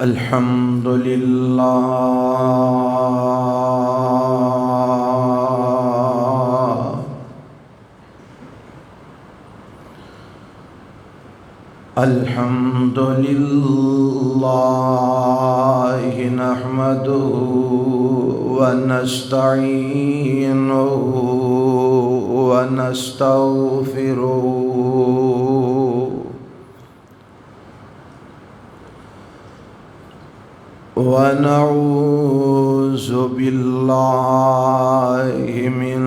الحمد لله الحمد لله نحمده ونستعينه ونستغفره ونعوذ بالله من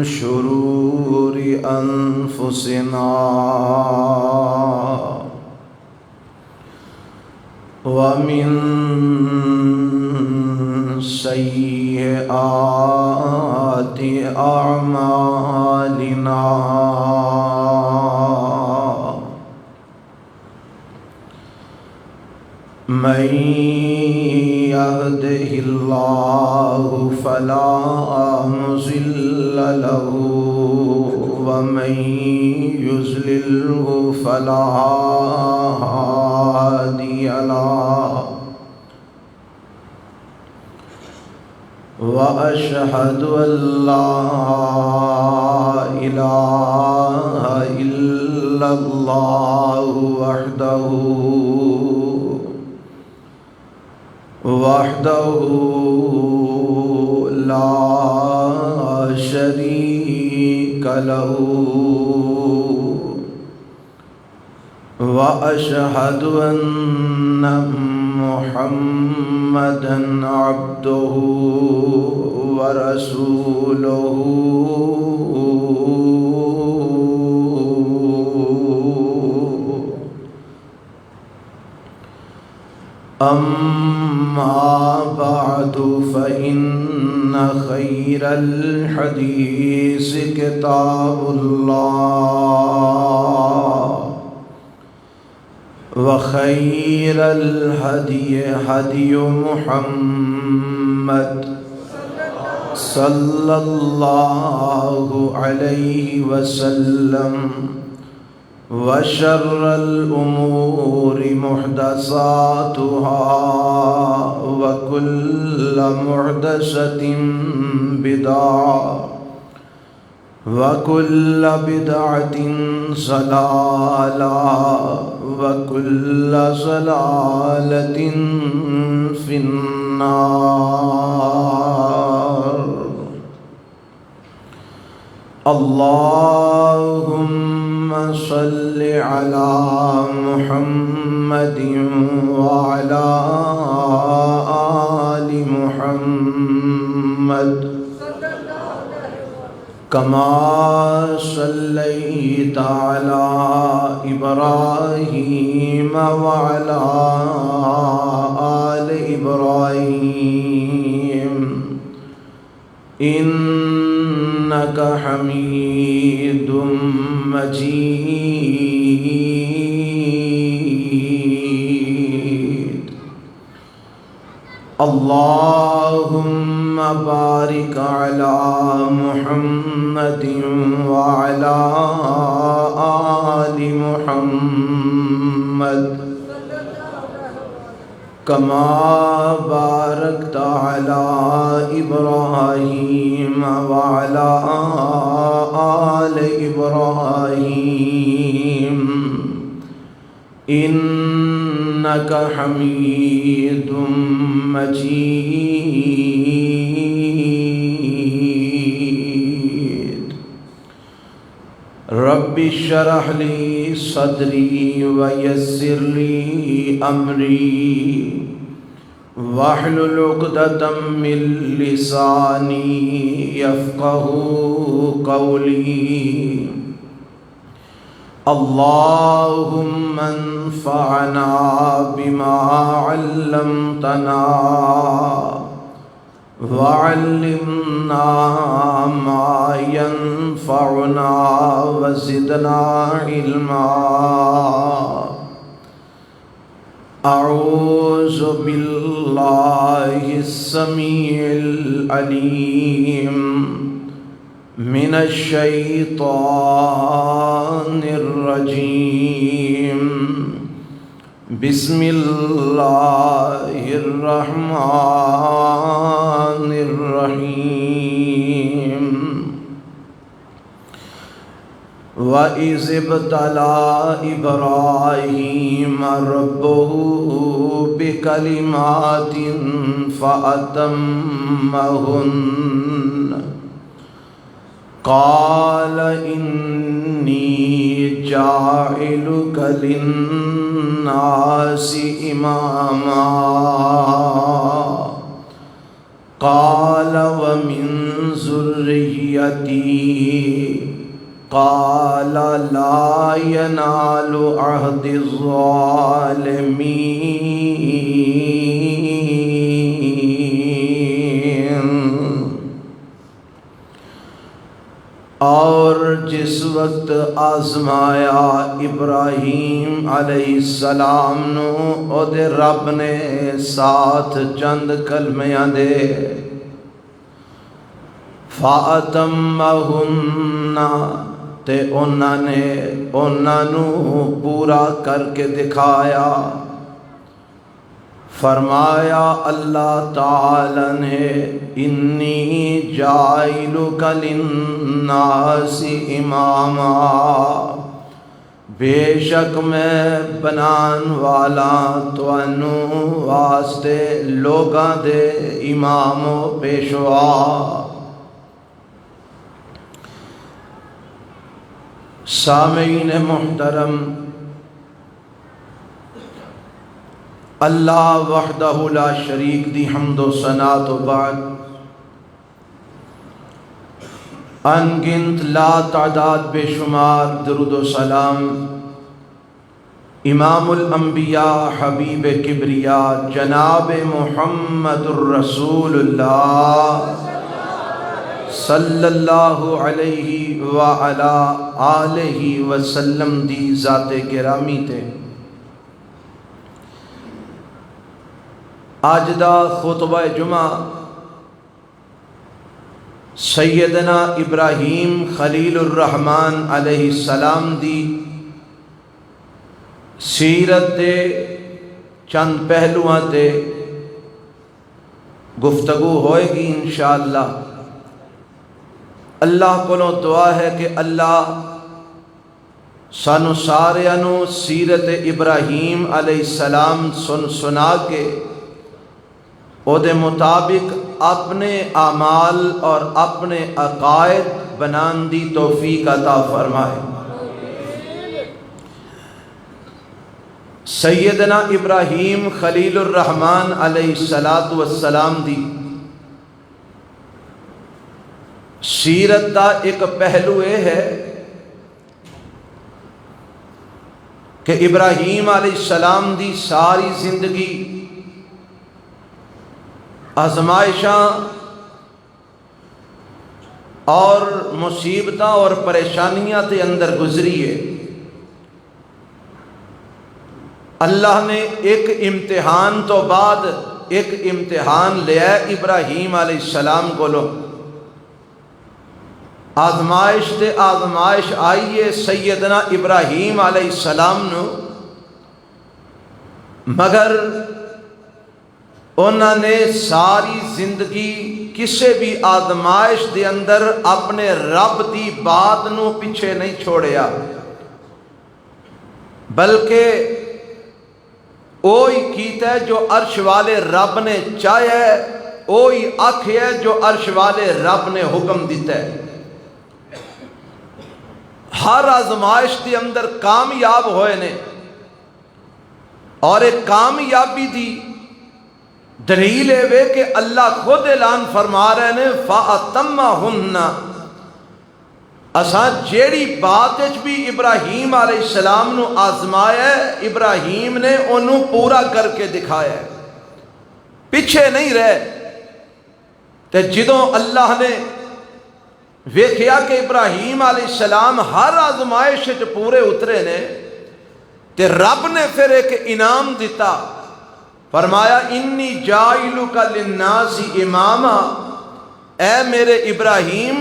شرور أنفسنا ومن سيئات أعمالنا من يهده الله فلا مضل له ومن يضلله فلا هادي له وأشهد أن لا إله إلا الله وحده لا شريك له وأشهد أن محمدًا عبده ورسوله أما بعد فإن خير الحديث كتاب الله وخير الهدي هدي محمد صلى الله عليه وسلم وشر الأمور محدثاتها وكل محدثة بدعة وكل بدعة ضلالة وكل ضلالة في النار. اللهم صل على محمد وعلى آل محمد كما صليت على إبراهيم وعلى آل إبراهيم إنك حميد مجيد. اللهم بارك على محمد وعلى آل محمد كما باركت على إبراهيم وعلى آل إبراهيم إنك حميد مجيد. رب اشرح لي صدري ويسر لي أمري واحلل عقدة من لساني يفقه قولي. اللهم انفعنا بما علمتنا وعلمنا ما ينفعنا وزدنا علما. أعوذ بالله السميع العليم من الشيطان الرجيم بسم اللہ الرحمن الرحیم وَإِذِ ابْتَلَىٰ إِبْرَاهِيمَ رَبُّهُ بِكَلِمَاتٍ فَأَتَمَّهُنَّ قَالَ إِنِّي جَاعِلُكَ لِلنَّاسِ إِمَامًا قَالَ وَمِن ذُرِّيَّتِي قال لا ينال عهد الظالمین۔ اور جس وقت آزمایا ابراہیم علیہ السلام نو او دے رب نے ساتھ چند کلمیاں دے فَأَتَمَّهُنَّ تے انہاں نو پورا کر کے دکھایا۔ فرمایا اللہ تعالی نے انی جاعلک للناس اماما، بے شک میں بنان والا تانوں واسطے لوگاں دے امام و پیشوا۔ سامعین محترم، اللہ وحدہ لا شریک دی حمد و ثنا تو بعد انگنت لا تعداد بے شمار درود و سلام امام الانبیاء حبیب کبریا جناب محمد الرسول اللہ صلی اللہ علیہ وعلا آلہ وسلم دی ذات گرامی تے آج دا خطبہ جمعہ سیدنا ابراہیم خلیل الرحمن علیہ السلام دی سیرت دے چند پہلوਆਂ تے گفتگو ہوئے گی انشاءاللہ۔ اللہ کو دعا ہے کہ اللہ سانو ساریانو سیرت ابراہیم علیہ السلام سنا کے او دے مطابق اپنے اعمال اور اپنے عقائد بنان دی توفیق عطا فرمائے۔ سیدنا ابراہیم خلیل الرحمن علیہ السلام دی سیرت دا ایک پہلو یہ ہے کہ ابراہیم علیہ السلام دی ساری زندگی آزمائشاں اور مصیبتاں اور پریشانیاں تے اندر گزری ہے۔ اللہ نے ایک امتحان تو بعد ایک امتحان لیا ابراہیم علیہ السلام کو لو، آزمائش تے آزمائش آئیے سیدنا ابراہیم علیہ السلام نو، مگر انہوں نے ساری زندگی کسے بھی آزمائش دے اندر اپنے رب دی بات نو پیچھے نہیں چھوڑیا، بلکہ اوہی کیتا ہے جو عرش والے رب نے چاہیا ہے، اوہی آکھیا ہے جو عرش والے رب نے حکم دیتا ہے۔ ہر آزمائش کے اندر کامیاب ہوئے نے، اور ایک کامیابی دی دلیل ہے کہ اللہ خود اعلان فرما رہے نے فَأَتَمَّهُنَّ، اساں جیڑی بات بھی ابراہیم علیہ السلام نو آزمایا ہے، ابراہیم نے انہوں پورا کر کے دکھایا ہے، پیچھے نہیں رہے۔ تے جدوں اللہ نے ویکھیا کہ ابراہیم علیہ السلام ہر آزمائش پورے اترے نے، تے رب نے پھر ایک انعام دیتا، فرمایا انی جاعلک للناس اماما، اے میرے ابراہیم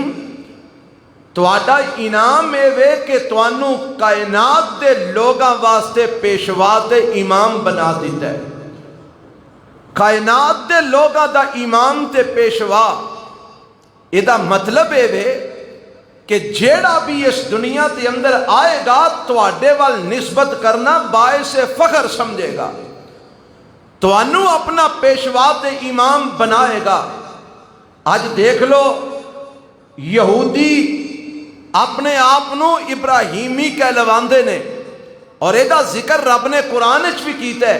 تواڈا انعام اے وے کہ توانوں کائنات دے لوگاں واسطے پیشوا تے امام بنا دیتا ہے. کائنات دے لوگاں دا امام تے پیشوا یہ مطلب اے وے کہ جیڑا بھی اس دنیا کے اندر آئے گا تواڈے وال نسبت کرنا باعث فخر سمجھے گا، توانوں اپنا پیشوا تے امام بنائے گا. آج دیکھ لو یہودی اپنے آپنوں ابراہیمی کہلواندے نے اور ایدہ ذکر رب نے قرآن وچ بھی کیتا ہے.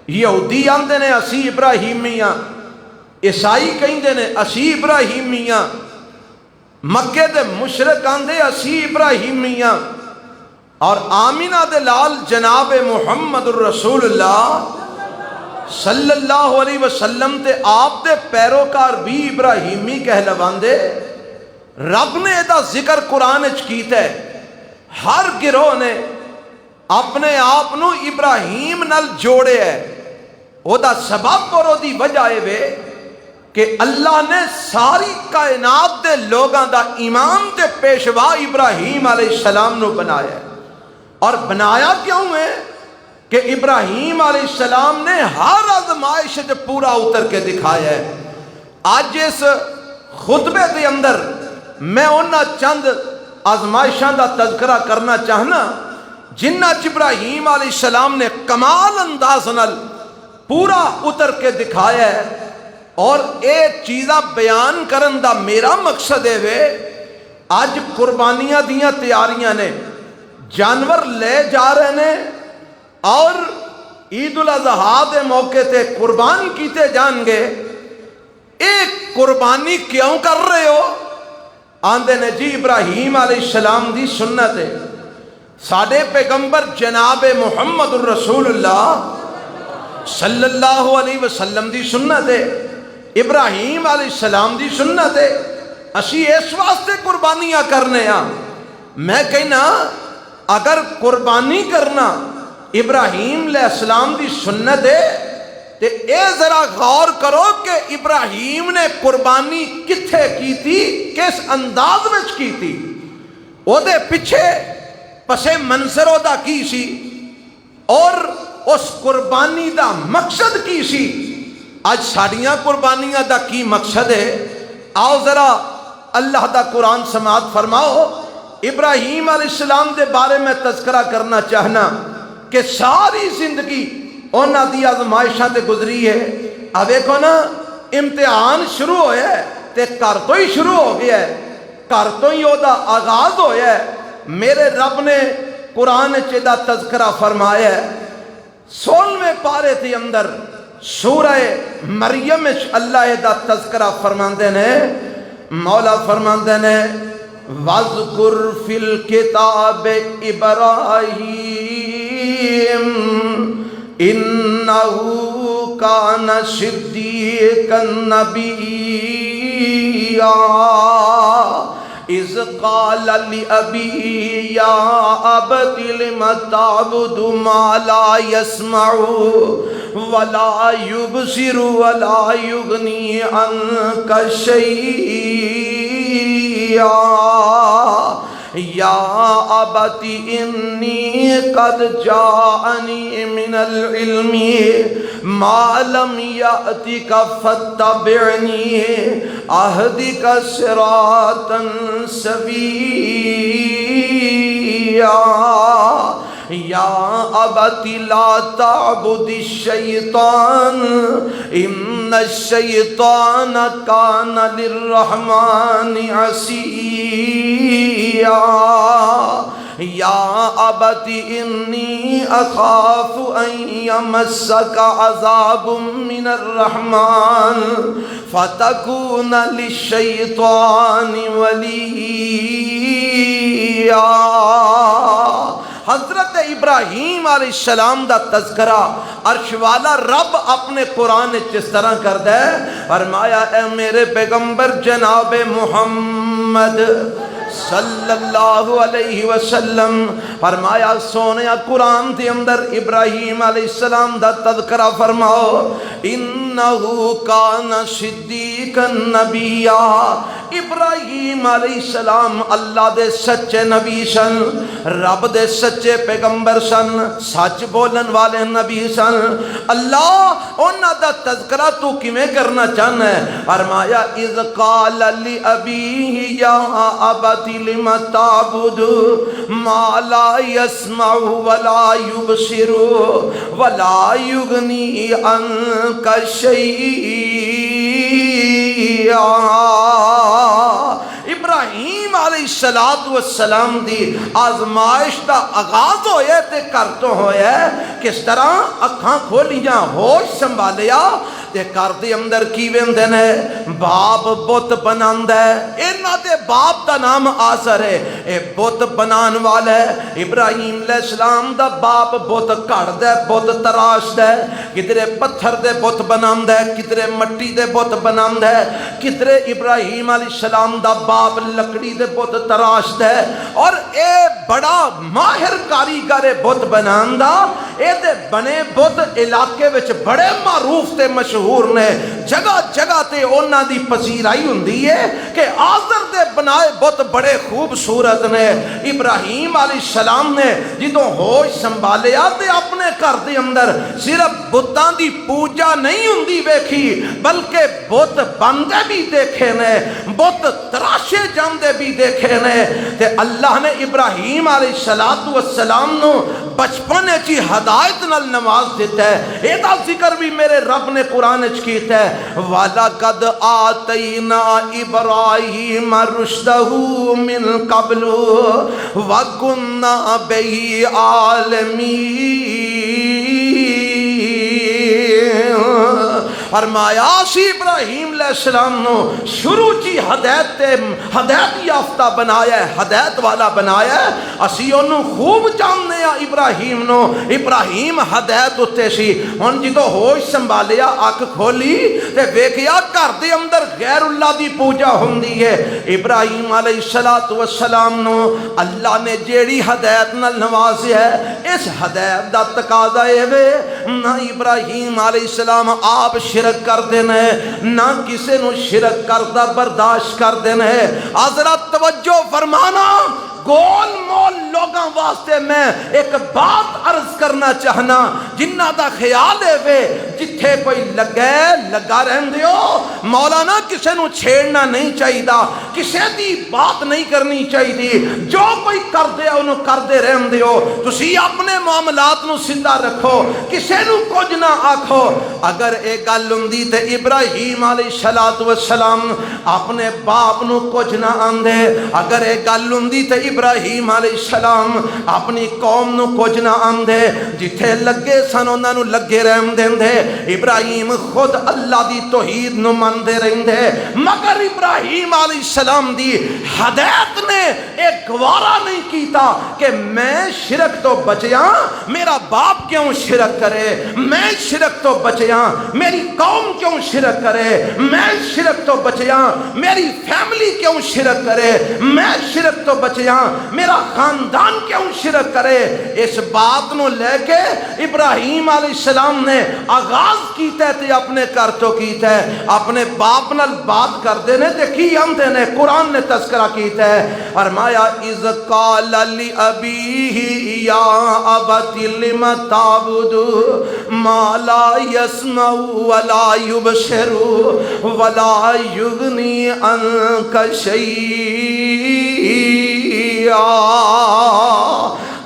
یہودی آندے نے اسی ابراہیمی ہاں، عیسائی کہندے نے اسی ابراہیمی ہاں، مکے دے مشرک آندے اسی ابراہیمی ہاں، اور آمینہ دے لال جناب محمد الرسول اللہ صلی اللہ علیہ وسلم تے آپ دے پیروکار بھی ابراہیمی کہلواندے. رب نے ایدہ ذکر قرآن وچ کیتا ہے. ہر گروہ نے اپنے آپنوں ابراہیم نال جوڑے ہے. او دا سبب اور او دی وجہ ہے کہ اللہ نے ساری کائنات دے لوگاں دا امام تے پیشوا ابراہیم علیہ السلام نو بنایا ہے. اور بنایا کیوں ہے کہ ابراہیم علیہ السلام نے ہر آزمائش تے پورا اتر کے دکھایا ہے. آج اس خطبے دے اندر میں انہاں چند آزمائشاں دا تذکرہ کرنا چاہنا جنہ ابراہیم علیہ السلام نے کمال انداز نال پورا اتر کے دکھایا ہے. اور ایک چیزہ بیان کرن دا میرا مقصد ہے وے آج قربانیاں دیاں تیاریاں نے، جانور لے جا رہے نے اور عید الاضحیٰ دے موقع تے قربان کیتے جان گے. ایک قربانی کیوں کر رہے ہو؟ آندے نے جی ابراہیم علیہ السلام دی سنت ہے، ساڈے پیغمبر جناب محمد الرسول اللہ صلی اللہ علیہ وسلم دی سنت ہے، ابراہیم علیہ السلام دی سنت ہے. اسی اس واسطے قربانیاں کرنے ہاں. میں کہنا اگر قربانی کرنا ابراہیم علیہ السلام دی سنت ہے تے اے ذرا غور کرو کہ ابراہیم نے قربانی کتھے کی تھی، کس انداز میں کی تھی، او دے پیچھے پس منظر او دا کی سی اور اس قربانی دا مقصد کی سی. آج ساڑیاں قربانیاں دا کی مقصد ہے؟ آؤ ذرا اللہ دا قرآن سماعت فرماؤ. ابراہیم علیہ السلام دے بارے میں تذکرہ کرنا چاہنا کہ ساری زندگی انہاں دی آزمائشاں تے گزری ہے. اب ایکو نا امتحان شروع ہویا ہے تے کر تو ہی شروع ہو گیا ہے، کر تو ہی او دا آغاز ہویا ہے. میرے رب نے قرآن چیدہ تذکرہ فرمایا ہے 16ویں پارے تھی اندر سورہ مریم اللہ دا تذکرہ فرماندے نے. مولا فرماندے نے وَذْكُرْ فِي الْكِتَابِ إِبْرَاهِيمَ إِنَّهُ كَانَ صِدِّيقًا نَبِيًّا إِذْ قَالَ لِأَبِيهِ يَا أَبَتِ لِمَ تَعْبُدُ مَا لَا يَسْمَعُ وَلَا يُبْصِرُ وَلَا يُغْنِي عَنْكَ شَيْئًا يَا أَبَتِ إِنِّي قَدْ جَاءَنِي مِنَ الْعِلْمِ مَا لَمْ يَأْتِكَ فَاتَّبِعْنِي أَهْدِكَ صِرَاطًا سَوِيًّا يَا أَبَتِ لَا تَعْبُدِ الشَّيْطَانَ إِنَّ الشَّيْطَانَ كَانَ لِلرَّحْمَنِ عَصِيًّا يَا أَبَتِ إِنِّي أَخَافُ أَن يَمَسَّكَ عَذَابٌ مِّنَ الرَّحْمَنِ فَتَكُونَ لِلشَّيْطَانِ وَلِيًّا. حضرت ابراہیم علیہ السلام دا تذکرہ عرش والا رب اپنے قرآن جس طرح کر دے. فرمایا اے میرے پیغمبر جناب محمد صلی اللہ علیہ وسلم، فرمایا سونے قرآن دے اندر ابراہیم علیہ السلام دا تذکرہ فرماؤ. ان انہو کان صدیقا نبیا، ابراہیم علیہ السلام اللہ دے سچے نبی سن، رب دے سچے پیغمبر سن، سچ بولن والے نبی سن۔ اللہ انہاں دا تذکرہ تو کیویں کرنا چاہنا ہے؟ فرمایا اذ قال لأبیہ یا ابت لم تعبد ما لا يسمع ولا يبصر ولا يغني عنك شيئا۔ ابراہیم علیہ السلام دی آزمائش دا آغاز ہویا تے کر تو ہویا کس طرح؟ اکھاں کھولیاں، ہوش سنبھالیا تے کر دے اندر کی ویندے نے باپ بت بناندا ہے، انہاں دے باپ دا نام آزر ہے، اے بت بنان والا ہے۔ ابراہیم علیہ السلام دا باپ بت کڑدا ہے، بت تراشدا ہے، کدھرے پتھر دے بت بناندا ہے، کدھرے مٹی دے بت بناندا ہے، کدھرے ابراہیم علیہ السلام دا باپ لکڑی دے بت تراشدا ہے، اور اے بڑا ماہر کاریگر بت بناندا، اے دے بنے بت علاقے وچ بڑے معروف تے مشہور نے، جگہ جگہ تے انہاں دی پذیرائی ہوندی ہے کہ آزر دے بنائے بت بڑے خوبصورت نے۔ ابراہیم علیہ السلام نے جدوں ہوش سنبھالیا تے اپنے گھر دے اندر صرف بتاں دی پوجا نہیں ہوندی ویکھی، بلکہ بت بندے بھی دیکھے نے، بت تراشے جاندے بھی دیکھے نے۔ تے اللہ نے ابراہیم علیہ السلام نو بچپن چی ہدایت نال نواز دیتا ہے۔ اے دا ذکر بھی میرے رب نے قرآن اچ کیتا ہے، وَلَقَدْ آتَيْنَا إِبْرَاهِيمَ رُشْدَهُ مِنْ قَبْلُ وَكُنَّا بِهِ عَالِمِينَ۔ فرمایا سی ابراہیم علیہ السلام نو شروع چی ہدایت یافتہ بنایا ہے، ہدایت والا بنایا ہے، اسی انہوں خوب جاننے ہیں ابراہیم نو، ابراہیم ہدایت اتے سی۔ ہن جدو ہوش سنبھالیا اکھ کھولی تے ویکھیا گھر دے اندر غیر اللہ دی پوجا ہوندی ہے۔ ابراہیم علیہ السلام نو اللہ نے جیڑی ہدایت نال نوازیا ہے، اس ہدایت دا تقاضا اے وے نہ ابراہیم علیہ السلام آپ شرک کر دینا ہے، نہ کسے نو شرک کردہ برداشت کر دینا ہے۔ حضرت توجہ فرمانا، گول مول لوگاں واسطے میں ایک بات عرض کرنا چاہنا، جنہ دا خیال ہے وے جتھے کوئی لگا رہن دیو، مولانا کسے نو چھیڑنا نہیں چاہیے، کسے دی بات نہیں کرنی چاہیے، جو کوئی کر دے انہوں کر دے رہن دیو، تسی اپنے معاملات نو سدھا رکھو، کسے نو کچھ نہ آکھو۔ اگر ایک گل ہوندی تے ابراہیم علیہ السلام اپنے باپ نو کچھ نہ آندے، اگر ایک گل ہوندی تے ابراہیم علیہ السلام اپنی قوم نو کچھ نہ آندے، جتھے لگے سن انہاں نو لگے رہن دیندے۔ ابراہیم خود اللہ دی توحید نو مندے رہندے، مگر ابراہیم علیہ السلام دی ہدایت نے ایک گوارا نہیں کیتا کہ میں شرک تو بچیاں، میرا باپ کیوں شرک کرے، میں شرک تو بچیاں، میری قوم کیوں شرک کرے، میں شرک تو بچیاں، میری فیملی کیوں شرک کرے، میں شرک تو بچیاں، میرا خاندان کیوں شرک کرے۔ اس بات نو لے کے ابراہیم علیہ السلام نے آغاز کیتا ہے تے اپنے کر تو کیتا ہے، اپنے باپ نال بات کر دینے تے کی آندے نے، قرآن نے تذکرہ کیتا ہے۔ فرمایا اذ قال لأبیہ یا ابت لم تعبد ما لا يسمع ولا يبصر ولا يغني عنك شيئا۔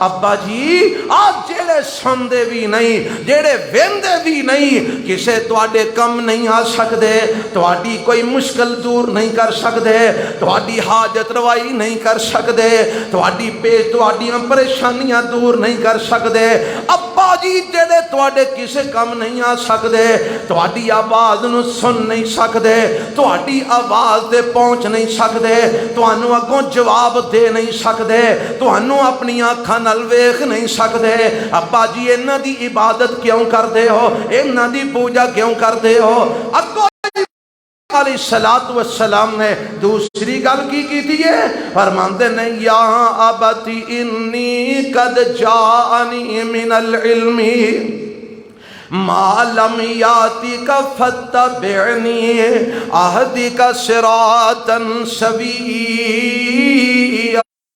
ابا جی آج جیڑے سندے بھی نہیں، جیڑے ویندے بھی نہیں، کسے تواڈے کم نہیں آ سکدے، تواڈی کوئی مشکل دور نہیں کر سکدے، تواڈی حاجت روائی نہیں کر سکدے، تواڈی پریشانیاں دور نہیں کر سکدے۔ ابا جی جیڑے تواڈے کسے کم نہیں آ سکدے، تواڈی آواز نو سن نہیں سکدے، تواڈی آواز دے پہنچ نہیں سکدے، تانوں اگوں جواب دے نہیں سکدے، تانوں اپنی آنکھاں نال ویکھ نہیں سکدے۔ ابا جی انہاں دی عبادت کیوں کردے ہو، انہاں دی پوجا کیوں کردے ہو؟ اگوں علیہ السلام نے دوسری گل کی تھی ہے، فرماندے نے یا ابتی انی قد جاءنی من العلم ما لم یاتک فاتبعنی اہدک صراطا سویا۔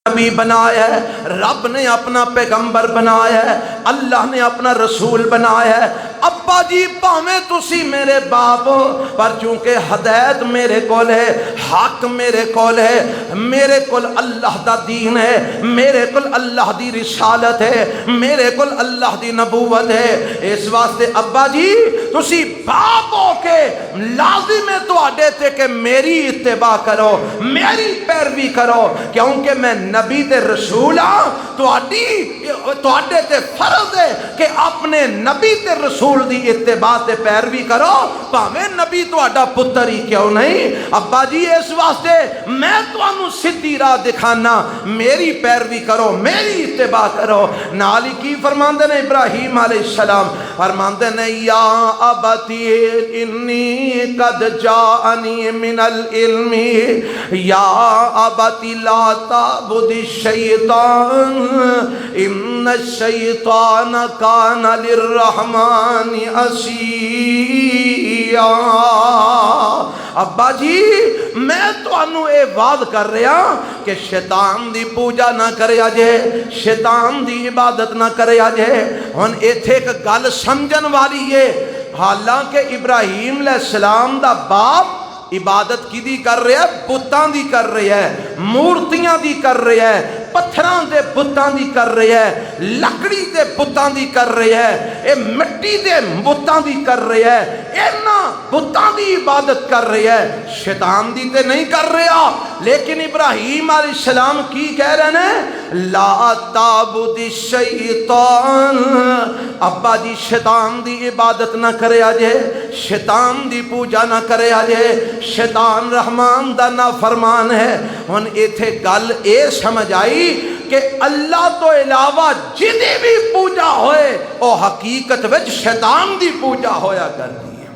نبی بنایا ہے، رب نے اپنا پیغمبر بنایا ہے، اللہ نے اپنا رسول بنایا ہے۔ ابا جی پاویں تسی میرے باپ ہو، پر چونکہ ہدایت میرے کول ہے، حق میرے کول ہے، میرے کول اللہ دا دین ہے، میرے کول اللہ دی رسالت ہے، میرے کول اللہ دی نبوت ہے۔ اس واسطے ابا جی تسی باپ ہو کے لازم ہے تواڈے تے کہ میری اتباع کرو، میری پیروی کرو، کیونکہ میں نبی تے رسول ہاں۔ تواڈے تے فرض ہے کہ اپنے نبی تے رسول دی اتباع تے پیروی کرو، پاویں نبی تواڈا پتر ہی کیوں نہیں۔ ابا جی اس واسطے میں تانوں سیدھی راہ دکھانا، میری پیروی کرو، میری اتباع کرو۔ نال ہی کی فرماندے نے ابراہیم علیہ السلام؟ فرماندے نے یا ابتی انی قد جاءنی من العلم یا ابتی لا تعبد الشیطان ان الشیطان کان للرحمن عصیا۔ ابا جی میں تانوں اے وعد کر رہا کہ شیطان دی پوجا نہ کریا جے، شیطان دی عبادت نہ کریا جے۔ ہن ایتھے ایک گل سمجھن والی ہے، حالانکہ ابراہیم علیہ السلام دا باپ عبادت کی دی کر رہا ہے؟ بتاں دی کر رہا ہے، مورتیاں دی کر رہا ہے، پتھراں دے بتاں دی کر رہا ہے، لکڑی دے بتاں دی کر رہا ہے، اے مٹی دے بتاں دی کر رہا ہے، اینا بتاں دی عبادت کر رہا ہے، شیطان دی تے نہیں کر رہا۔ لیکن ابراہیم علیہ السلام کی کہہ رہے ہیں؟ لا تعبد الشیطان۔ ابا جی شیطان دی عبادت نہ کرے آجے، شیطان دی پوجا نہ کرے آجے، شیطان رحمان دا نافرمان ہے۔ ہن ایتھے گل اے سمجھ آئی کہ اللہ تو علاوہ جدی بھی پوجا ہوئے او حقیقت وچ شیطان دی پوجا ہویا کرتی ہے۔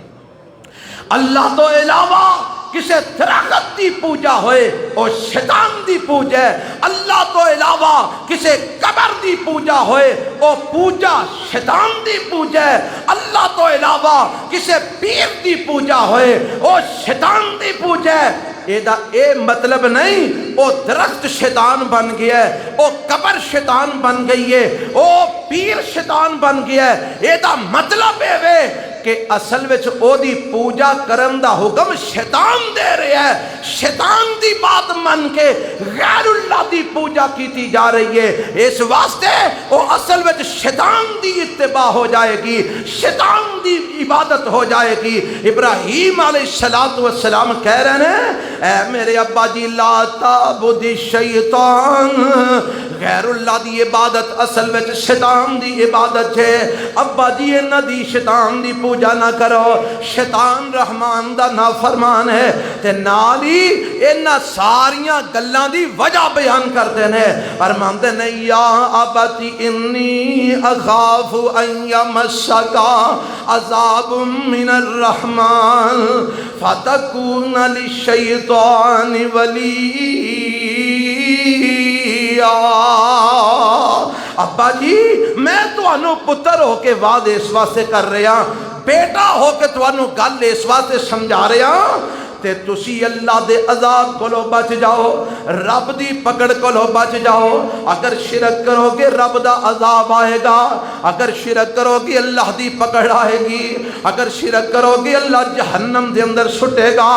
اللہ تو علاوہ کسے درخت دی پوجا ہوئے او شیطان دی پوجا ہے۔ اللہ تو علاوہ کسے قبر دی پوجا ہوئے او پوجا شیطان دی پوجا ہے۔ اللہ تو علاوہ کسے پیر دی پوجا ہوئے او شیطان دی پوجا ہے۔ اے مطلب نہیں او درخت شیطان بن گیا ہے، او قبر شیطان بن گئی ہے، او پیر شیطان بن گیا ہے۔ اے دا مطلب ہے کہ اصل وچ او دی پوجا کرن دا حکم شیطان دے رہا ہے، شیطان دی بات من کے غیر اللہ دی پوجا کیتی جا رہی ہے۔ اس واسطے او اصل وچ شیطان دی اتباع ہو جائے گی، شیطان دی عبادت ہو جائے گی۔ ابراہیم علیہ السلام کہہ رہے ہیں اے میرے ابا جی لا تعبد الشیطان، غیر اللہ دی عبادت اصل وچ شیطان دی عبادت ہے۔ ابا جی انہاں دی شیطان دی پوجا نہ کرو، شیطان رحمان دا نافرمان ہے۔ تے نال ہی انہاں ساریاں گلاں دی وجہ بیان کرتے ہیں، فرماندے نے یا ابتی انی اخاف ان یمسک عذاب من الرحمن فتکون للشیطان ولیا۔ ابا جی میں تانوں پتر ہو کے وعدے اس واسطے کر رہا، بیٹا ہو کے تانوں گل اس واسطے سمجھا رہا تے تسی اللہ دے عذاب کولو بچ جاؤ، رب دی پکڑ کولو بچ جاؤ۔ اگر شرک کرو گے رب دا عذاب آئے گا، اگر شرک کرو گے اللہ دی پکڑ آئے گی، اگر شرک کرو گے اللہ جہنم دے اندر سٹے گا۔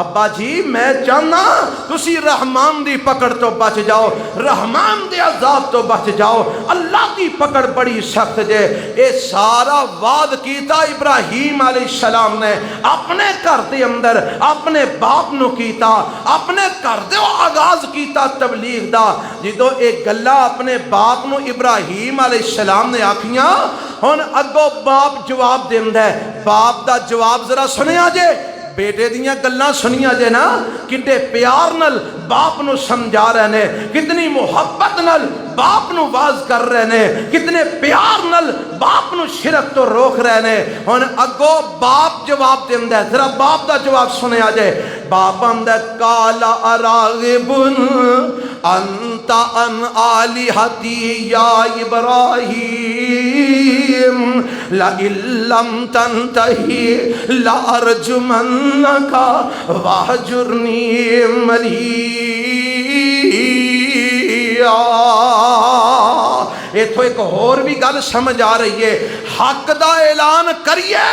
ابا جی میں چاہنا تسی رحمان دی پکڑ تو بچ جاؤ، رحمان دے عذاب تو بچ جاؤ، اللہ دی پکڑ بڑی سخت جے۔ اے سارا وعد کیتا ابراہیم علیہ السلام نے اپنے گھر دے اندر اپنے باپ نو کیتا، اپنے گھر دے آغاز کیتا تبلیغ دا۔ جدو ایک گلا اپنے باپ نو ابراہیم علیہ السلام نے آکھیاں، ہن اگو باپ جواب دیندا ہے۔ باپ دا جواب ذرا سنیا جے، بیٹے دیاں گلاں سنیا جے نا، کتنے پیار نل باپ نو سمجھا رہے نے، کتنی محبت نل باپ نو واز کر رہے نے، کتنے پیار نل باپ نو شرک تو روک رہے نے۔ ہن اگو باپ جواب دیندا ہے، ذرا باپ دا جواب سنیا جے۔ باپ آندا کالا اراغبن انت ان آلہتی یا ابراہیم لئن لم تنتہی لارجمنک واہجرنی ملیا۔ یہ تو ایک اور بھی گل سمجھ آ رہی ہے، حق دا اعلان کریے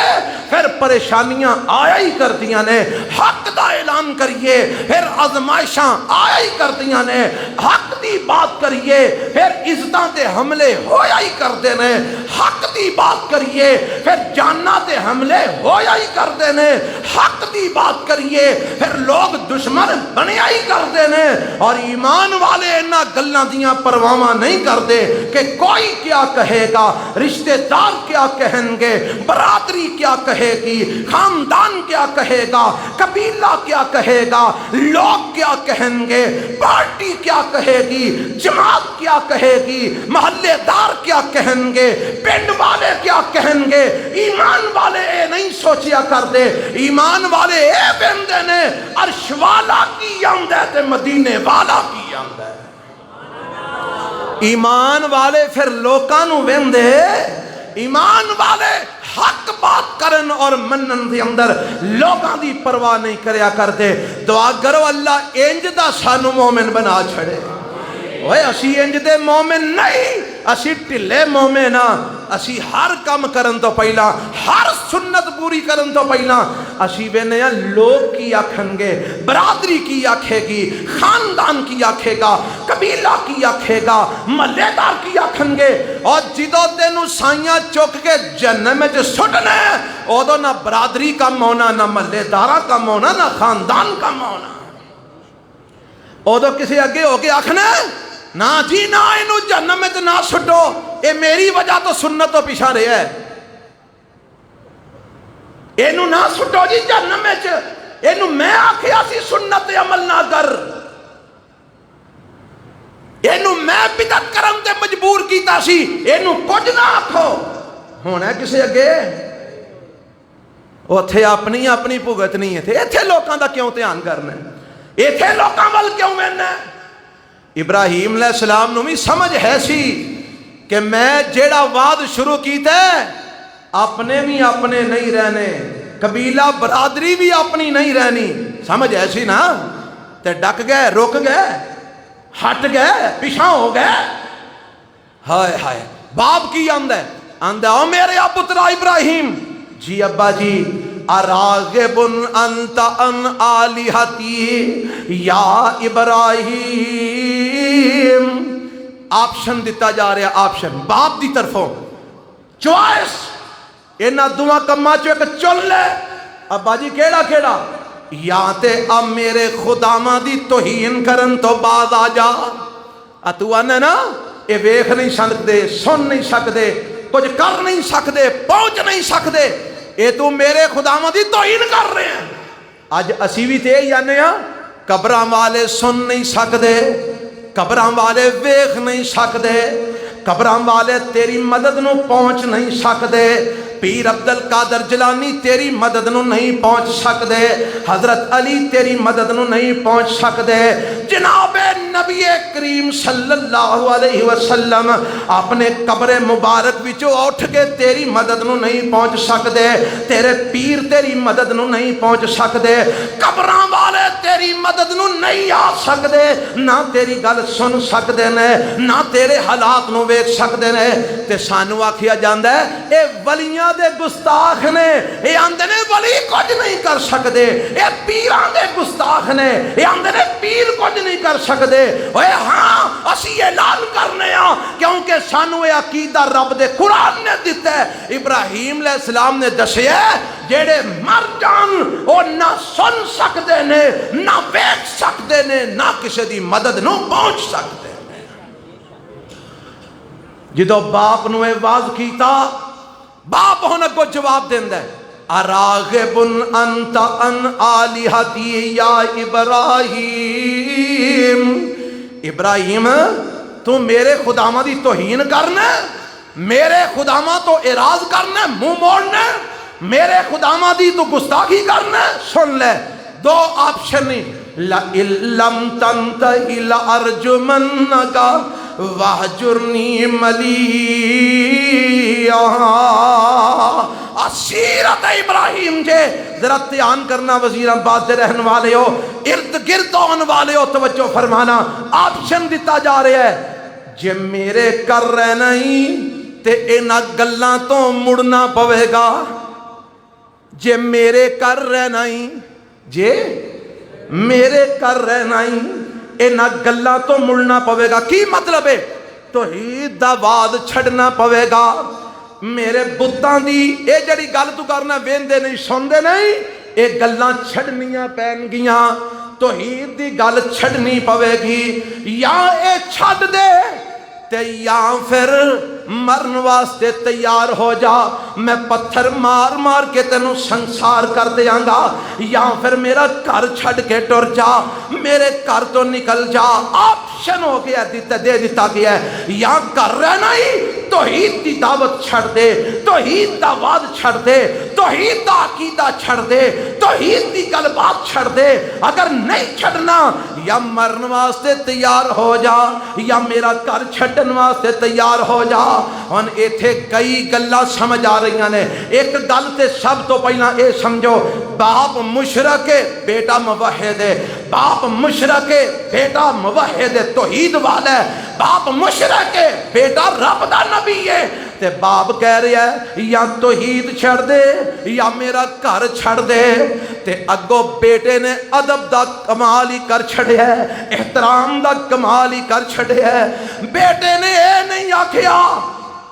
پھر پریشانیاں آیا ہی کردیاں نے، حق دا اعلان کریے پھر آزمائشاں آیا ہی کردیاں نے، حق دی بات کریے پھر عزتاں تے حملے ہویا ہی کردے نے، حق دی بات کریے پھر جاناں تے حملے ہویا ہی کردے نے، حق دی بات کریے پھر لوگ دشمن بنیا ہی کردے نے۔ اور ایمان والے انہاں گلاں دیاں پرواہ نہیں کردے کہ کوئی کیا کہے گا، رشتہ دار کیا کہیں گے، برادری کیا کہے گی، خاندان کیا کہے گا، قبیلہ کیا کہے گا، لوگ کیا کہیں گے، پارٹی کیا کہے گی، جماعت کیا کہے گی، محلے دار کیا کہیں گے، پنڈ والے کیا کہیں گے۔ ایمان والے اے نہیں سوچیا کردے، ایمان والے اے بندے نے عرش والا کی آمد ہے تے مدینے والا کی آمد ہے۔ ایمان والے پھر لوکاں نو ویندے، ایمان والے حق بات کرن اور منن دے اندر لوگاں دی پرواہ نہیں کریا کرتے۔ دعا کرو اللہ انج دا سانو مومن بنا چھڑے۔ اوے اسی انج دے مومن نہیں، اسی ٹلے مومن ہاں۔ اسی ہر کام کرن تو پہلا، ہر سنت پوری کرن تو پہلا اسی وینے ہیں لوگ کی آکھن گے، برادری کی آکھے گی، خاندان کی آکھے گا، قبیلہ کی آکھے گا، محلے دار کی آکھن گے۔ اور جدو تینوں سائیاں چک کے جہنم میں جو سٹنے اودو نہ برادری کا مونا، نہ محلے دارہ کا مونا، نہ خاندان کا مونا۔ اودو کسی اگے ہو کے آکھنا نہ جی نہ انہوں جہنم میں نہ سٹو، اے میری وجہ تو سنت تو پیچھا رہے ہے، انہوں نہ سٹو جی جہنم میں، انہوں میں آکھیا سی سنت عمل نہ کر، انہوں میں بدعت کرم تے مجبور کیتا سی، انہوں کچھ نہ آکھو۔ ہونا ہے کسی اگے اوتھے اپنی اپنی بھگت نہیں ہے تھے، ایتھے لوکاں دا کیوں دھیان کرنا ہے، ایتھے لوکاں ول کیوں وینا ہے۔ ابراہیم علیہ السلام نو بھی سمجھ ہے سی کہ میں جیڑا وعد شروع کیتا ہے اپنے بھی اپنے نہیں رہنے، قبیلہ برادری بھی اپنی نہیں رہنی، سمجھ ہے سی نا، تے ڈک گئے، رک گئے، ہٹ گئے، پیچھا ہو گئے۔ ہائے ہائے باپ کی آمد ہے، آمد ہے او میرے پترا ابراہیم جی ابا جی اراغب انت ان آلہتی یا ابراہیم۔ آپشن دیتا جا رہا، آپشن باپ دی طرفوں چوائس، اینا دعا کما چو ایک چل لے ابا جی کیڑا کیڑا، یا تے اب میرے خداواں دی توہین کرن تو باز آ جا۔ اتو آنے نا اے ویکھ نہیں سکدے، سن نہیں سکدے، کچھ کر نہیں سکدے، پہنچ نہیں سکدے، اے تو میرے خداواں دی توہین کر رہے ہیں۔ آج اسی بھی تے یعنی ہاں قبراں والے سن نہیں سکدے، قبراں والے ویکھ نہیں سکدے، قبراں والے تیری مدد نو پہنچ نہیں سکدے، پیر عبد القادر جیلانی تیری مدد نو نہیں پہنچ سکدے، حضرت علی تیری مدد نو نہیں پہنچ سکدے، جناب نبی کریم صلی اللہ علیہ وسلم اپنے قبر مبارک وچوں اٹھ کے تیری مدد نو نہیں پہنچ سکدے، تیرے پیر تیری مدد نو نہیں پہنچ سکدے، قبراں والے تیری مدد نو نہیں آ سکدے، نہ تیری گل سن سکدے نے، نہ تیرے حالات نو ویکھ سکدے نے۔ تے سانو آکھیا جاندا ہے اے ولیاں دے گستاخ نے، اے آندے نے ولی کچھ نہیں کر سکدے، اے پیراں دے گستاخ نے، اے آندے نے پیر کچھ نہیں کر سکدے۔ اوے ہاں اسی اعلان کرنے ہاں کیونکہ سانو اے عقیدہ رب دے قرآن نے دیتا ہے۔ ابراہیم علیہ السلام نے دسیا جیڑے مر جان او نہ سن سکدے نے، نہ ویکھ سکدے نے، نہ کسی دی مدد نو پہنچ سکدے نے۔ جدو باپ نو اے واز کیتا، باپ ہونا کو جواب دیندہ ہے اراغب انت ان آلہتی یا ابراہیم۔ ابراہیم تو میرے خداواں دی توہین کرنا، میرے خداواں تو اعراض کرنا، منہ موڑنا، میرے خداواں دی تو گستاخی کرنا۔ سن لے دو آپشن نہیں، لَإِلَّمْ تَنْتَهِ لَأَرْجُمَنَّكَ وَاهْجُرْنِي مَلِيًّا۔ سیرت ابراہیم جے ذرا دھیان کرنا، وزیر آباد دے رہن والے ہو، ارد گرد آن والے ہو، توجہ فرمانا۔ آپشن دیتا جا رہا ہے، جے میرے کر رہنا ہی تے اینا گلاں تو مڑنا پوے گا، جے میرے کر رہنا ہی، جے میرے کر رہنا ہی اینا گلاں تو مڑنا پوے گا۔ کی مطلب ہے؟ توحید دا وعد چھڑنا پوے گا۔ میرے بتاں دی اے جڑی گل تو کرنا ویندے نہیں سندے نہیں، اے گلاں چھڑنیاں پین گیاں، توحید دی گل چھڑنی پوے گی، یا اے چھڑ دے تے یا پھر مرن واسطے تیار ہو جا، میں پتھر مار مار کے تینوں سنسار کر دیاں گا، یا پھر میرا گھر چھڑ کے ٹر جا، میرے گھر تو نکل جا۔ آپشن ہو گیا، دے دیتا گیا ہے، یا کر رہنا ہی توحید دی دعوت چھڑ دے، توحید دا وعد چھڑ دے، توحید دا عقیدہ چھڑ دے، توحید دی گل بات چھڑ دے۔ اگر نہیں چھڑنا، یا مرن واسطے تیار ہو جا، یا میرا گھر چھڑن واسطے تیار ہو جا۔ ہن ایتھے کئی گلاں سمجھ آ رہی ہیں۔ ایک گل تے سب تو پہلا اے سمجھو، باپ مشرک ہے بیٹا موحد ہے، باپ مشرک ہے بیٹا موحد ہے، توحید والا ہے، باپ مشرک ہے بیٹا رب دا نبی ہے، تے باپ کہہ رہا ہے یا توحید چھڑ دے یا میرا گھر چھڑ دے۔ تے اگو بیٹے نے ادب دا کمال ہی کر چھڑیا ہے، احترام دا کمال ہی کر چھڑیا ہے۔ بیٹے نے اے نہیں آکھیا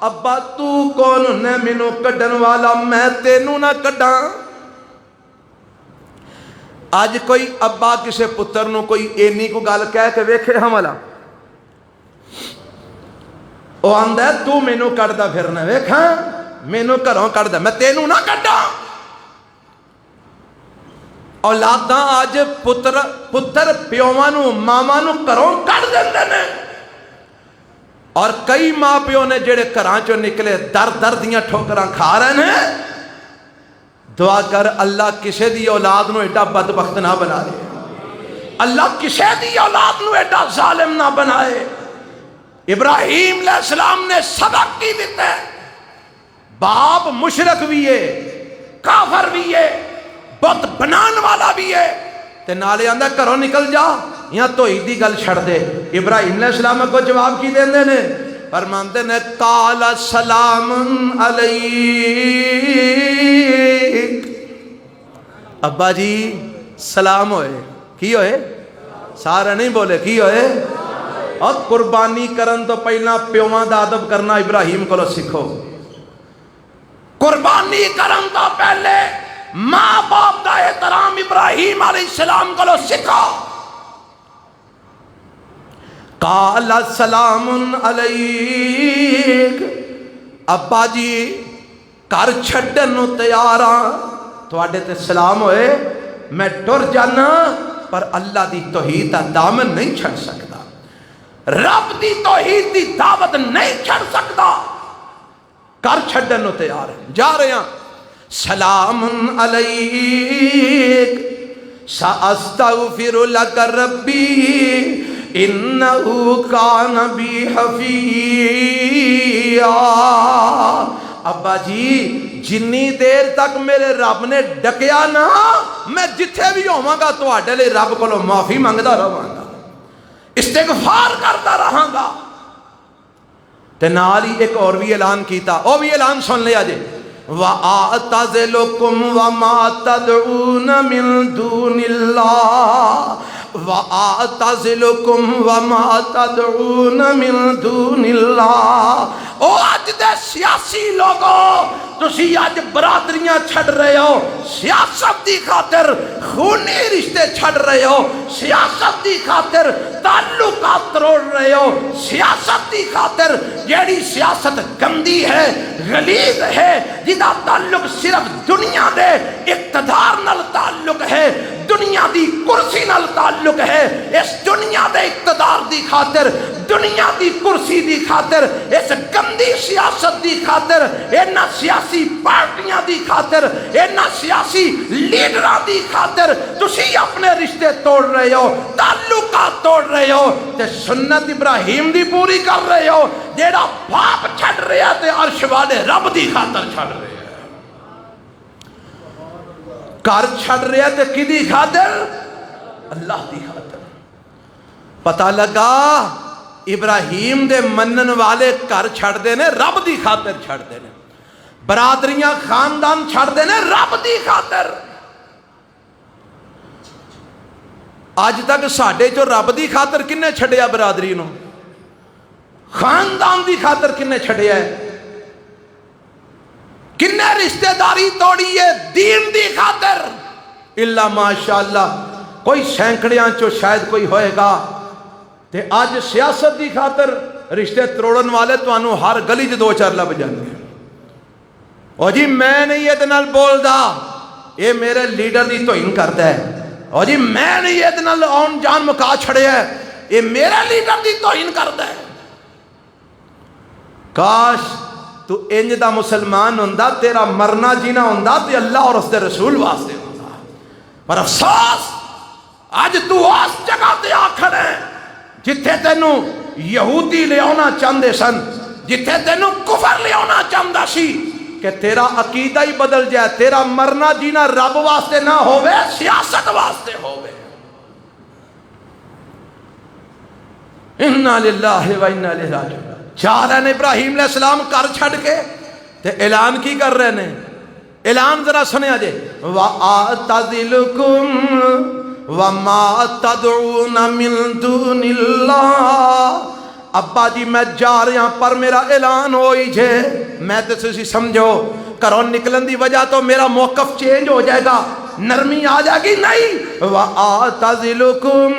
ابا تو کون نے مینوں کڈن والا، میں تینوں نہ کڈاں۔ آج کوئی ابا کسے پتر نو کوئی اینی کو گل کہہ کے ویکھے حملہ، وہ آندا ہے تو مینوں کڈدا پھرنا، ویکھاں مینوں گھروں کڈدا، میں تینوں نہ کڈاں۔ اولاداں آج پتر پیواں نو ماواں نو گھروں کڈ دیندے نے، اور کئی ماں پیو نے جڑے گھراں چوں نکلے در در دیاں ٹھوکراں کھا رہے ہیں۔ دعا کر اللہ کسے دی اولاد نو ایڈا بدبخت نہ بنا دے، اللہ کسے دی اولاد نو ایڈا ظالم نہ بنائے۔ ابراہیم علیہ السلام نے سبق کی دیتا ہے، باپ مشرک بھی ہے، کافر بھی ہے، بت بنان والا بھی ہے، تے نالے آندہ کرو نکل جا یا توحید دی گل چھڑ دے۔ ابراہیم علیہ السلام کو جواب کی دیندے نے، فرماندے نے قال سلام علیک، ابا جی سلام ہوئے، کی ہوئے؟ سارے نہیں بولے کی ہوئے؟ اور قربانی کرن تو پہلا پیواں دا ادب کرنا ابراہیم کو سکھو، قربانی کرن تو پہلے ماں باپ دا احترام ابراہیم علیہ السلام کو سکھو۔ قال سلام علیک، ابا جی کر چھڈن نو تیار ہاں، تواڈے تے سلام ہوئے، میں ٹر جانا، پر اللہ دی توحید دا دامن نہیں چھڑ سکتا، رب دی توحید دی دعوت نہیں چھڑ سکتا، کر چھڈن نو تیار ہے، جا رہے ہیں۔ سلام علیک سأستغفر لک ربی انہو کان بی حفیظا۔ ابا جی جنی دیر تک میرے رب نے ڈکیا نا، میں جتھے بھی ہوواں گا تواڈے لئی رب کولوں معافی منگدا رہاں گا، استغفار کرتا رہاں گا۔ تے نال ہی ایک اور بھی اعلان کیتا، او بھی اعلان سن لیا جے، وَأَعْتَزِلُكُمْ وَمَا تَدْعُونَ مِن دُونِ اللَّهِ وَأَعْتَزِلُكُمْ وَمَا تَدْعُونَ مِن دُونِ اللَّهِ۔ او آج دے سیاسی لوگوں، تسی آج برادریاں چھڑ رہے ہو، سیاست دی خاطر خونی رشتے چھڑ رہے ہو، سیاست دی خاطر تعلقات توڑ رہے ہو، سیاست دی خاطر جیڑی سیاست گندی ہے، غلیظ ہے، جدا تعلق صرف دنیا دے اقتدار نال تعلق ہے، دنیا دی کرسی نال تعلق ہے، اس دنیا دے اقتدار دی خاطر، دنیا دی کرسی دی خاطر، اس گندی سیاست دی خاطر، اینا سیاسی پارٹیاں دی خاطر، اینا سیاسی لیڈراں دی خاطر تسی اپنے رشتے توڑ رہے ہو، تعلقات توڑ رہے ہو، تے سنت ابراہیم دی پوری کر رہے ہو، جیڑا باپ چھڑ رہا تے عرش والے رب دی خاطر چھڑ رہے ہیں۔ گھر چھڑ رہا تے کی دی خاطر؟ اللہ دی خاطر۔ پتہ لگا ابراہیم دے منن والے گھر چھڑ دے نے رب دی خاطر چھڑ دے نے، برادریاں خاندان چھڑ دے نے رب دی خاطر۔ آج تک ساڈے جو رب دی خاطر کنے چھڑیا برادری نو؟ خاندان دی خاطر کنے چھڑیا ہے؟ کنے رشتہ داری توڑی ہے دین دی خاطر؟ اللہ ماشاءاللہ کوئی سینکڑیاں چو شاید کوئی ہوئے گا، تے آج سیاست دی خاطر رشتے تروڑن والے تو انو ہر گلی جو دو چار لب جاندے ہیں۔ او جی میں نہیں یہ دنال بول دا، یہ میرے لیڈر دی توہین کرتا ہے۔ او جی میں نہیں یہ دنال آن جان مکا چھڑے ہے، یہ میرے لیڈر دی توہین کرتا ہے۔ کاش تو انج دا مسلمان ہوندہ، تیرا مرنا جینا ہوندہ تے اللہ اور اس دے رسول واسطے ہوندہ، پر افسوس آج تو اس جگہ تے آکھر ہے جتھے تینو یہودی لے آنا چاندے سن، جتھے تینو کفر لے آنا چاندہ سی، کہ تیرا عقیدہ ہی بدل جائے، تیرا مرنا جینا رب واسطے نہ ہوئے سیاست واسطے ہوئے۔ اِنَّا لِلَّهِ وَإِنَّا إِلَيْهِ رَاجِعُونَ۔ جا رہے ہیں ابراہیم علیہ السلام کر چھڑ کے تے اعلان کی کر رہے ہیں؟ اعلان ذرا سنے آجے، وَآتَذِلُكُمْ وَمَا تَدْعُونَ مِن دُونِ اللَّهِ۔ ابا جی میں جا رہا پر میرا اعلان ہوئی جے، میں تے تسی سمجھو کرو نکلن دی وجہ تو میرا موقف چینج ہو جائے گا، نرمی آ جائے گی، نہیں۔ وَآتَذِلُكُمْ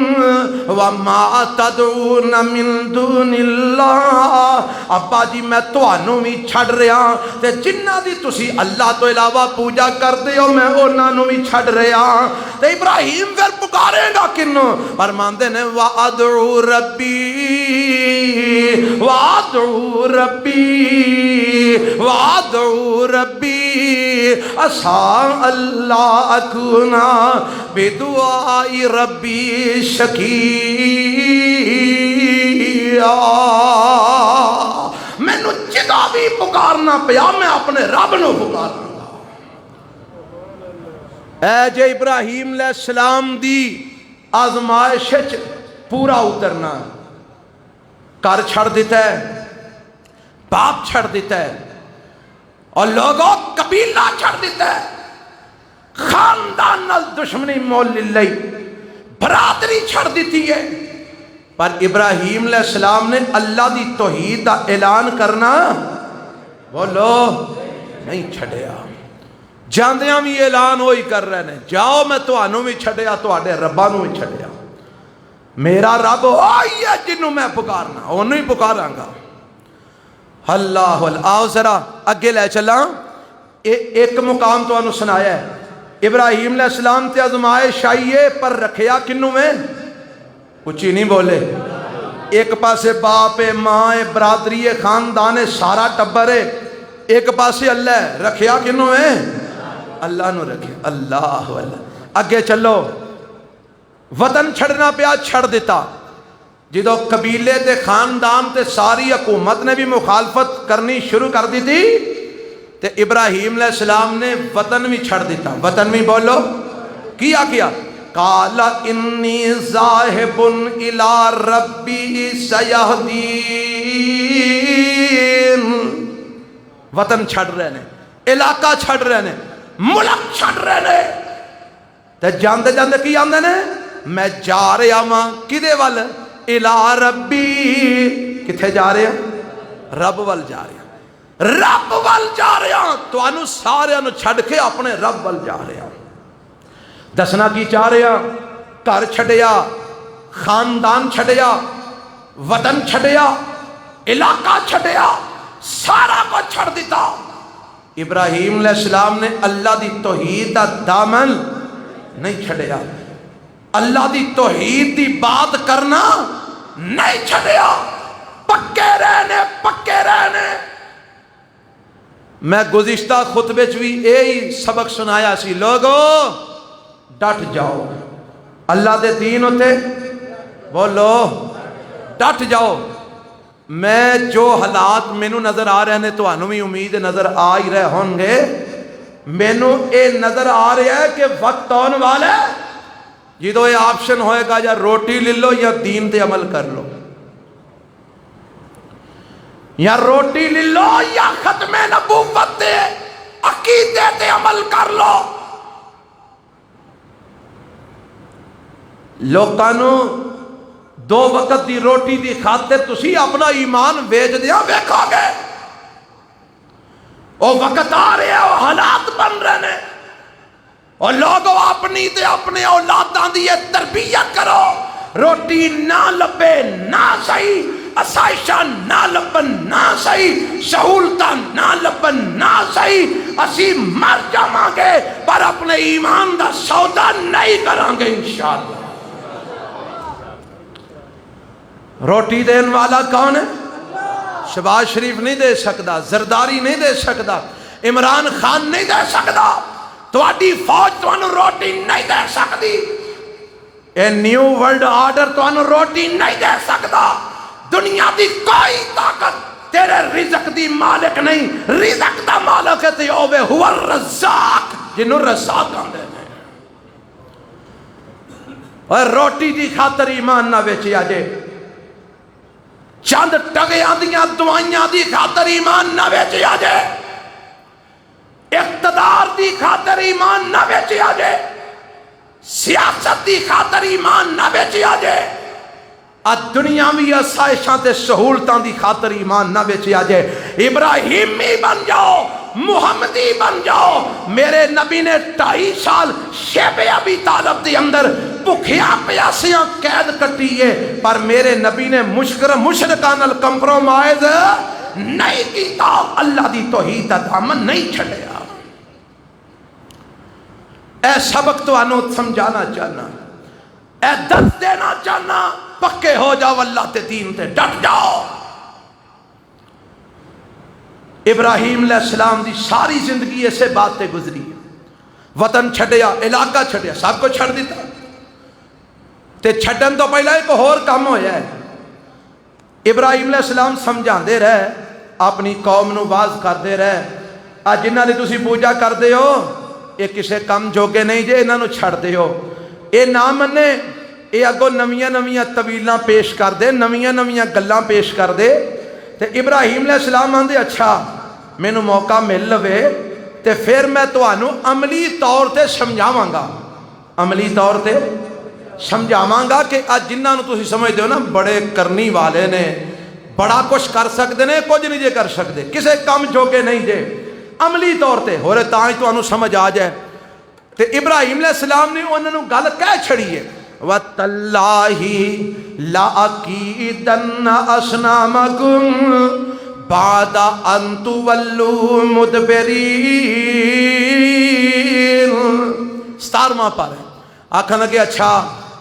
وَمَا تَدْعُونَ مِن دُونِ اللَّهِ۔ ابا جی میں توانوں بھی چھڑ رہا، تے جنہ دی تسی اللہ تو علاوہ پوجا کر دے ہو میں انہاں نوں بھی چھڑ رہا۔ تے ابراہیم پھر پکارے گا کنوں؟ فرماندے نے وَأَدْعُو رَبِّي وَأَدْعُو رَبِّي وَأَدْعُو رَبِّي عَسَىٰ اللَّهَ أَكُونَ بِدُعَاءِ رَبِّي شَقِيًّا۔ میں نو جگہ بھی پکارنا پیا میں اپنے رب نو پکارنا۔ اے جے ابراہیم علیہ السلام دی آزمائش پورا اترنا، کر چھڑ دیتا ہے، باپ چھڑ دیتا ہے، اور لوگوں قبیلہ چھڑ دیتا ہے، خاندان نال دشمنی مول لئی، برادری چھڑ دیتی ہے، پر ابراہیم علیہ السلام نے اللہ دی توحید دا اعلان کرنا بولو نہیں چھڑیا۔ جاندیاں بھی اعلان ہوئی کر رہے ہیں، جاؤ میں توانوں بھی چھڑیا، توڑے ربانوں بھی چھڑیا، میرا رب ہوئی ہے جنہوں میں پکارنا، انہوں ہی پکاراں گا۔ اللہ اللہ۔ آؤ ذرا اگے لے چلا، ایک مقام تو انہوں سنایا ہے، ابراہیم علیہ السلام تے آزمائش آئیے پر رکھیا کنوں میں؟ کچھ ہی نہیں بولے۔ ایک پاسے باپ ماں برادری خاندان سارا ٹبر ہے، ایک پاسے اللہ ہے، رکھیا کنوں ہے؟ اللہ نو رکھیا۔ اللہ اللہ۔ اگے چلو، وطن چھڑنا پیا، چھڑ دیتا، جدو قبیلے تے خاندان تے ساری حکومت نے بھی مخالفت کرنی شروع کر دی تھی، تے ابراہیم علیہ السلام نے وطن بھی چھڑ دیتا۔ وطن بھی بولو کیا قال انی ذاہب الی ربی سیہدین۔ وطن چھڑ رہے نے، علاقہ چھڑ رہے نے، ملک چھڑ رہے نے، تے جاندے جاندے کی آندے نے؟ میں جا رہا ماں کدے وال؟ الی ربی۔ کتھے جا رہے ہیں؟ رب وال جا رہے ہیں، رب وال جا رہے ہیں، تو انو سارے انو چھڑ کے اپنے رب وال جا رہے ہیں۔ دسنا کی چاہ رہے ہیں؟ گھر چھڑیا، خاندان چھڑیا، وطن چھڑیا، علاقہ چھڑیا، سارا کو چھڑ دیتا۔ ابراہیم علیہ السلام نے اللہ دی توحید دا دامن نہیں چھڑیا، اللہ دی توحید دی بات کرنا نہیں چھڑیا، پکے رہنے میں گزشتہ خطبے بھی یہی سبق سنایا سی، لوگو ڈٹ جاؤ اللہ دے دین ہوتے، بولو ڈٹ جاؤ۔ میں جو حالات مینوں نظر آ رہے ہیں تو انہوں بھی امید نظر آ ہی رہے ہوں گے، مینوں اے نظر آ رہا ہے کہ وقت آنے والا ہے جدو یہ آپشن ہوئے گا یا روٹی لے لو یا دین تے عمل کر لو، یا روٹی لے لو یا ختم نبوت تے عقیدے تے عمل کر لو۔ لوکانو دو وقت دی روٹی دی خاطر تسی اپنا ایمان بیچ دیا ویکھو گے، وہ وقت آ رہے ہیں، وہ حالات بن رہے ہیں، اور لوگوں اپنی تے اپنے اولاداں دی تربیت کرو۔ روٹی نہ لبے نہ صحیح، اسائشاں نہ لبن نہ صحیح، سہولتاں نہ لبن نہ صحیح، اسی مر جاواں گے پر اپنے ایمان دا سودا نہیں کریں گے انشاءاللہ۔ روٹی دین والا کون ہے؟ شہباز شریف نہیں دے سکتا، زرداری نہیں دے سکتا، عمران خان نہیں دے سکتا، تواڈی فوج تانوں روٹی نہیں دے سکتی، اے نیو ورلڈ آرڈر تانوں روٹی نہیں دے سکتا، دنیا دی کوئی طاقت تیرے رزق دی مالک نہیں، رزق دا مالک ہے تے اوے ہوا الرزاق، جنوں رزاق آندے نے۔ اور روٹی دی خاطر ایمان نہ ویچیا جے، چند ٹگیاں دیاں دوائیاں دی خاطر ایمان نہ ویچیا جے، اقتدار دی خاطر ایمان نہ ویچیا جے، سیاست دی خاطر ایمان نہ ویچیا جے، دنیاوی آسائشاں تے سہولتاں دی خاطر ایمان نہ ویچیا جے۔ ابراہیمی بن جاؤ، محمدی بن جاؤ۔ میرے نبی نے 2.5 سال شیب ابی طالب دی اندر بھکھیاں پیاسیاں قید کٹی ہے، پر میرے نبی نے مشرکان کمپرومائز نہیں کیتا، اللہ دی توحید دا دامن نہیں چھڑیا۔ اے سبق تو انو سمجھانا چاہنا، اے درس دینا چاہنا، پکے ہو جاؤ اللہ تے دین تے ڈٹ جاؤ۔ ابراہیم علیہ السلام دی ساری زندگی ایسے بات تے گزری ہے، وطن چھڑیا، علاقہ چھڑیا، سب کو چھڑ دیتا، تے چھڑن تو پہلا ایک اور کام ہویا ہے۔ ابراہیم علیہ السلام سمجھان دے رہے، اپنی قوم نو باز کر دے رہے، آج جنہ دی تسی پوجا کر دے ہو یہ کسے کم جوگے نہیں جے، انہاں نو چھڑ دے ہو، اے نہ منے، اے اگو نویاں نویاں طویلاں پیش کر دے، نویاں نویاں گلاں پیش کر دے۔ تے ابراہیم علیہ السلام آندے اچھا مینوں موقع مل لوے تے پھر میں تانوں عملی طور تے سمجھاواں گا، عملی طور تے سمجھاواں گا کہ آج جنہاں نو تسی سمجھدے ہو نا بڑے کرنی والے نے، بڑا کچھ کر سکتے نے، کچھ نہیں جے کر سکتے، کسے کم جوگے نہیں جے، عملی طور تے ہو رہے تاں تو انہوں سمجھ آ جائے۔ تے ابراہیم علیہ السلام نے انہوں نے گل کہہ چھڑی ہے، وَتَاللَّهِ لَأَكِيدَنَّ أَصْنَامَكُمْ بَعْدَ أَن تُوَلُّوا مُدْبِرِينَ۔ 17واں پارہ ہے، آکھاں لگے اچھا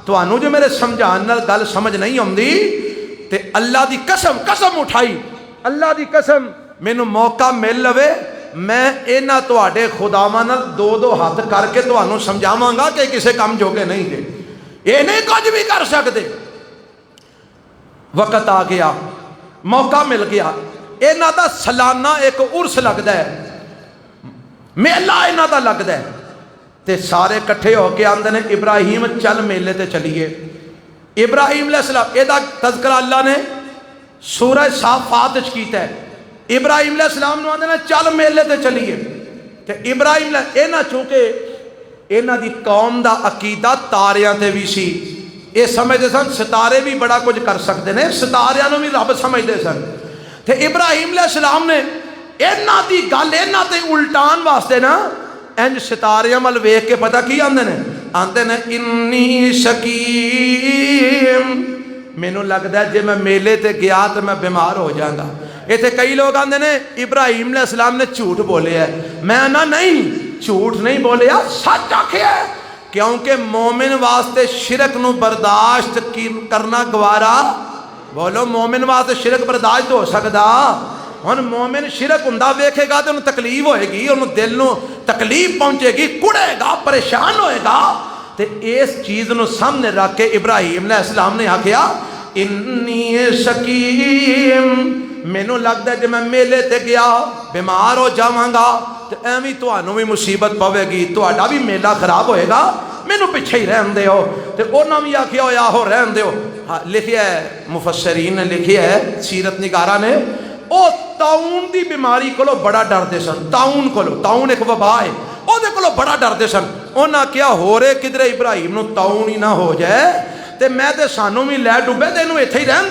تو انہوں جو میرے سمجھان نال گل سمجھ نہیں ہوندی تے اللہ دی قسم اٹھائی، اللہ دی قسم مینوں موقع مل لوے میں اینا تو آڈے خداواں نال دو ہاتھ کر کے تو انہوں سمجھاواں گا کہ کسے کم جوگے نہیں دے، یہ نہیں کچھ بھی کر سکتے۔ وقت آ گیا، موقع مل گیا، اینا دا سالانہ ایک عرس لگدا ہے، میلہ اینا دا لگدا ہے، تے سارے کٹھے ہو کے آندے نے ابراہیم چل میلے تے چلیے۔ ابراہیم علیہ السلام اے دا تذکرہ اللہ نے سورہ صافات وچ کیتا ہے، ابراہیم علیہ السلام نو آندے نے چل میلے تے چلیے، تے ابراہیم علیہ اینا چونکہ اینا دی قوم دا عقیدہ تاریاں تے بھی سی، اے سمجھدے سن ستارے بھی بڑا کچھ کر سکتے نے، ستاریاں نو بھی رب سمجھدے سن، تے ابراہیم علیہ السلام نے اینا دی گل اینا تے الٹان واسطے نا انج ستاریاں مل ویکھ کے پتہ کی آندے نے انی شکیم، مینوں لگدا ہے جے میں میلے تے گیا تو میں بیمار ہو جاؤں گا۔ ایتھے کئی لوگ آندے نے ابراہیم علیہ السلام نے جھوٹ بولے ہے، میں نا نہیں جھوٹ نہیں بولے، سچ آکھیا ہے، کیونکہ مومن واسطے شرک نو برداشت کرنا گوارا، بولو مومن واسطے شرک برداشت ہو سکدا، ہن مومن شرک ہوندا ویکھے گا تے انہوں تکلیف ہوئے گی، انہوں دل نو تکلیف پہنچے گی، کڑے گا، پریشان ہوئے گا، تے اس چیز نو سامنے رکھ کے ابراہیم علیہ السلام نے آکھیا انی شکیم، مینوں لگدا ہے جے میں میلے تے گیا بیمار ہو جاواں گا تے ایویں تہانوں بھی مصیبت پوے گی، تہاڈا بھی میلہ خراب ہوئے گا، مینوں پیچھے ہی رہن دیو۔ تے انہاں بھی آکھیا ہویا ہو رہن دیو۔ لکھیا ہے مفسرین نے، لکھیا ہے سیرت نگاراں نے، او طاعون دی بیماری کولو بڑا ڈردے سن، طاعون کولو، طاعون ایک وبا ہے، او دے کولو بڑا ڈردے سن۔ انہاں کیا ہو رہے کدھر ابراہیم نو طاعون ہی نہ ہو جائے تے میں تے سانوں بھی لے ڈوبے تے اینوں ایتھے ہی رہن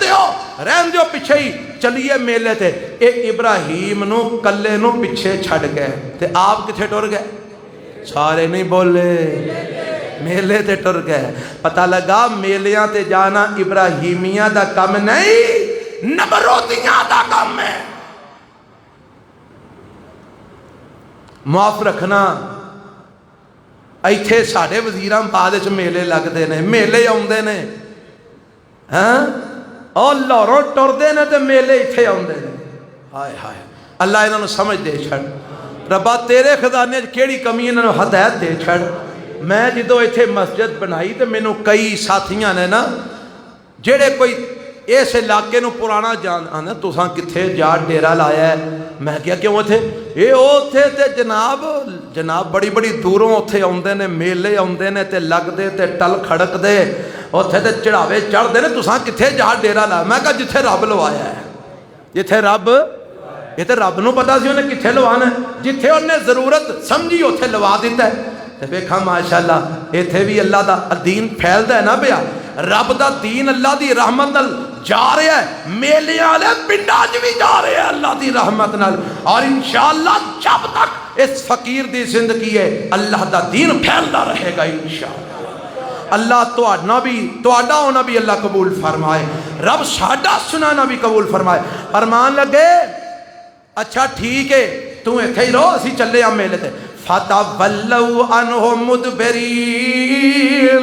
دیو پیچھے ہی چلیے میلے تے۔ اے ابراہیم نو کلے نو پیچھے چھڑ گئے تے آپ کتھے ٹر گئے؟ سارے نہیں بولے، میلے تے ٹر گئے۔ پتہ لگا میلیاں تے جانا ابراہیمیاں دا کم نہیں، نمرودیاں دا کم ہے۔ معاف رکھنا، ایتھے ساڑھے وزیران بعد وچ میلے لگدے نے، میلے آوندے نے، ہاں اور لاہوروں ٹردے نے تے میلے ایتھے آوندے نے۔ ہائے ہائے، اللہ انہاں نوں سمجھ دے چھڑ، ربا تیرے خزانے وچ کیڑی کمی انہاں نوں ہدایت دے چھڑ۔ میں جدوں ایتھے مسجد بنائی تے مینوں کئی ساتھیاں نے نا جڑے کوئی اس علاقے نو پرانا جان آنا تساں کتھے جا ڈیرا لایا ہے، میں کیا کیوں اتھے اے اوتھے تے جناب بڑی بڑی دوروں اتھے آوندے نے، میلے آوندے نے تے لگدے تے ٹل کھڑک دے اتھے تے چڑھاوے چڑھ دے نے، تساں کتھے جا ڈیرا لایا؟ میں کہا جتھے رب لوایا ہے، جتھے رب، یہ تے رب نو پتا سی انہیں کتھے لوانا ہے، جتھے انہیں ضرورت سمجھی اتھے لوا دیتا ہے۔ تے دیکھا ماشاءاللہ ایتھے بھی اللہ دا دین پھیلدا ہے نا پیا، رب دا دین اللہ دی رحمت نال جا رہا ہے، میلے والے پنڈاں وچ بھی جا رہے ہیں اللہ دی رحمت نال، اور انشاءاللہ جب تک اس فقیر دی زندگی ہے اللہ دا دین پھیلدا رہے گا انشاءاللہ۔ اللہ تہاڈا ہونا بھی اللہ قبول فرمائے، رب ساڈا سنانا بھی قبول فرمائے۔ فرمان لگے اچھا ٹھیک ہے تو ایتھے ہی رہو، اسی چلے ہم میلے تے۔ فَتَوَلَّوْا عَنْهُ مُدْبِرِينَ،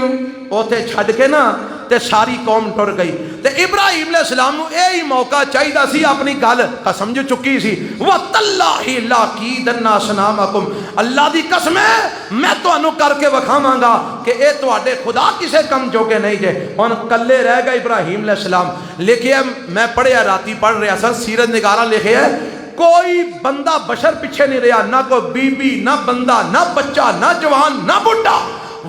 اوتھے چھڑ کے نا تے ساری قوم ٹر گئی۔ تے ابراہیم علیہ السلام نو اے ہی موقع چاہیے سی، اپنی گل قسم جو چکی سی، وَتَاللَّهِ لَأَكِيدَنَّ أَصْنَامَكُمْ، اللہ دی قسم ہے میں تانوں کر کے وکھاواں گا کہ اے تواڈے خدا کسے کم جوگے نہیں جے۔ ہن کلے رہ گئے ابراہیم علیہ السلام۔ لکھیا میں پڑھیا راتی پڑھ رہا سا، سیرت نگاراں لکھیا ہے کوئی بندہ بشر پیچھے نہیں رہا، نہ کوئی بی بی، نہ بندہ، نہ بچہ، نہ جوان، نہ بڑھا،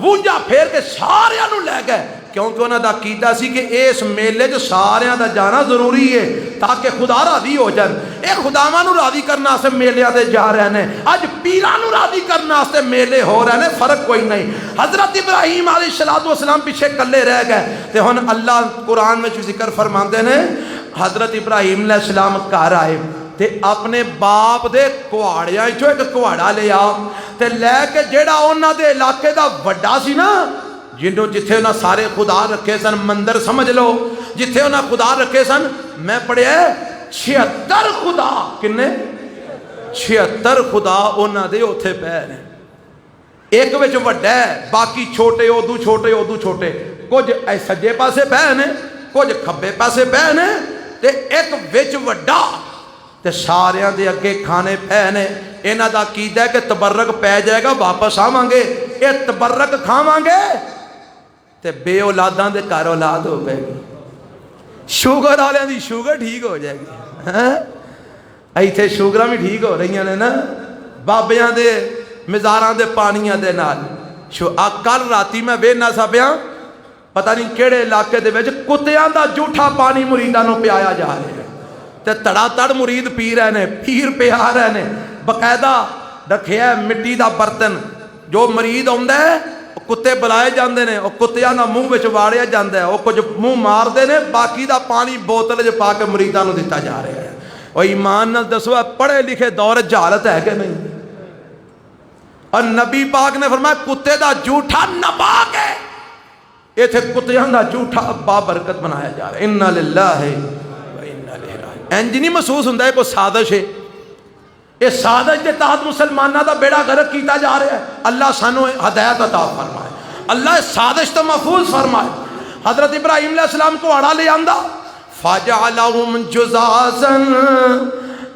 وونجا پھیر کے سارے نو لے گئے، کیونکہ انہاں دا عقیدہ سی کہ اس میلے جو سارے دا جانا ضروری ہے تاکہ خدا راضی ہو جائے۔ اے خداواں نو راضی کرنا واسطے میلیاں تے جا رہے ہیں، اج پیراں نو راضی کرنا واسطے میلے ہو رہے ہیں، فرق کوئی نہیں۔ حضرت ابراہیم علیہ السلام پیچھے کلے رہ گئے تے ہن اللہ قرآن میں ذکر فرماندے نے حضرت ابراہیم علیہ السلام گھر آئے تے اپنے باپ دے کواڑیاں چوں ایک کواڑا لے آ تے لے کے جیڑا انہاں دے علاقے دا وڈا سی نا، جنوں جتھے انہاں سارے خدا رکھے سن، مندر سمجھ لو جتھے انہاں خدا رکھے سن، میں پڑھیا 76 خدا، کنے 76 خدا انہاں دے اوتھے پے نے، ایک وچ وڈا ہے باقی چھوٹے ادو چھوٹے ادو چھوٹے، کچھ اے سجے پاسے پے نے، کچھ کھبے پاسے پے نے، تے ایک وچ وڈا تے ساریاں دے اگے کھانے پے نے۔ انہاں دا عقیدہ ہے کہ تبرک پی جائے گا واپس آواں گے، اے تبرک کھاواں گے تے بے اولاداں دے گھر اولاد ہو گئے گی، شوگر والیاں دی شوگر ٹھیک ہو جائے گی، ایتھے شوگراں بھی ٹھیک ہو رہی ہیں نا بابیاں دے مزاراں دے پانیاں دے نال۔ کل راتی میں وینا سا پیا، پتہ نہیں کیڑے علاقے دے وچ کتیاں دا جھوٹا پانی مریداں نوں پیا جا رہا ہے تے تڑا تڑ مرید پی رہے نے، پیر پیا رہے نے، باقاعدہ رکھیا ہے مٹی دا برتن، جو مرید آندا ہے کتے بلائے جاندے نے، او کتیاں دا منہ وچ واڑیا جاندا ہے، او کچھ منہ مار دے نے، باقی دا پانی بوتل وچ پا کے مریداں نوں دتا جا رہا ہے۔ او ایمان نال دسو پڑھے لکھے دور جہالت ہے کہ نہیں؟ اور نبی پاک نے فرمایا کتے دا جھوٹا ناپاک ہے، ایتھے کتیاں دا جھوٹا با برکت بنایا جا رہا ہے۔ انا للہ و انا الیہ راجعون۔ انج نہیں محسوس ہوندا ہے کوئی سازش ہے، یہ سازش کے تحت مسلمانوں دا بیڑا غرق کیتا جا رہا ہے۔ اللہ سانو ہدایت عطا فرمائے، اللہ سازش تو محفوظ فرمائے۔ حضرت ابراہیم علیہ السلام کو اڑا لے آندا، فَجَعَلَهُمْ جُزَازًا،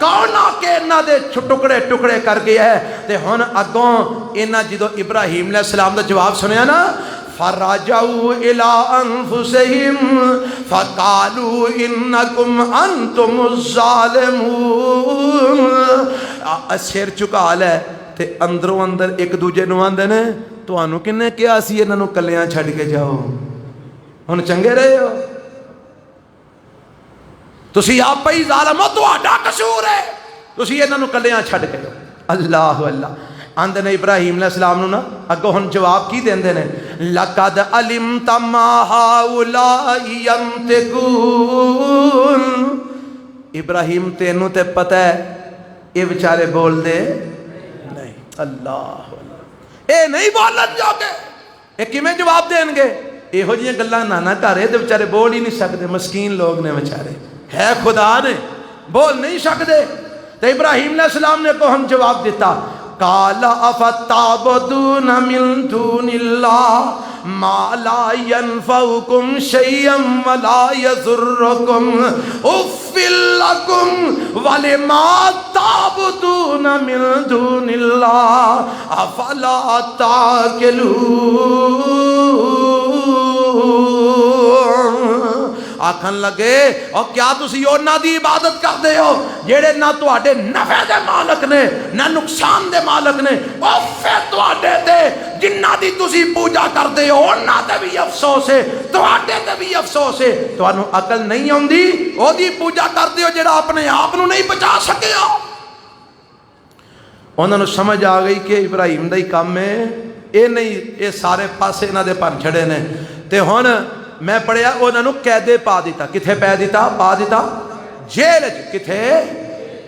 کون آ کے انہاں دے ٹکڑے ٹکڑے کر گیا ہے. تے ہن اگوں انہاں جدوں ابراہیم علیہ السلام دا جواب سنیا نا فَرَجَعُوا إِلَىٰ أَنفُسِهِمْ فَقَالُوا إِنَّكُمْ أَنْتُمُ الظَّالِمُونَ. سر چکا لے تے اندروں اندر ایک دوجے نو آندے نے تانوں کنے کیا سی انہاں نو کلیاں چھڈ کے جاؤ ہن چنگے رہے ہو تسی آپ ہی ظالم ہو تہاڈا قصور ہے تسی انہاں نو کلیاں چھڈ کے جاؤ. اللہ اللہ آندے نے ابراہیم علیہ السلام نو نا اگوں ہن جواب کی دیندے نے لَقَدْ عَلِمْتَ مَا هَؤُلَاءِ يَنْطِقُونَ. ابراہیم تینوں تے پتہ ہے یہ بیچارے بول دے نہیں. اللہ اے نہیں بولن جو گے اے کیویں جواب دین گے یہو جیاں گلاں نانا گھر تے بیچارے بول ہی نہیں سکتے مسکین لوگ نے بیچارے ہے خدا نے بول نہیں سکتے. تے ابراہیم علیہ السلام نے کو ہم جواب دیتا قال افتعبدون من دون اللہ ما لا ينفعكم شيئا ولا يضركم اف لكم ولما تعبدون من دون اللہ افلا تعقلون. آکھن لگے اور کیا تسی انہاں دی عبادت کردے ہو جڑے نہ تواڈے نفع دے مالک نے نہ نقصان دے مالک نے اوف تواڈے تے جنہاں دی تسی پوجا کردے ہو انہاں تے بھی افسوس ہے تواڈے تے بھی افسوس ہے. تانوں عقل نہیں آندی او دی پوجا کردے ہو جڑا اپنے آپ نو نہیں بچا سکیا. انہاں نو سمجھ آ گئی کہ ابراہیم دا ہی کام ہے اے نہیں اے سارے پاسے انہاں دے بن چھڑے نے. تے ہن میں پڑھیا انہوں نے قیدے پا دیتا کتھے پا دیتا جیل چ کتھے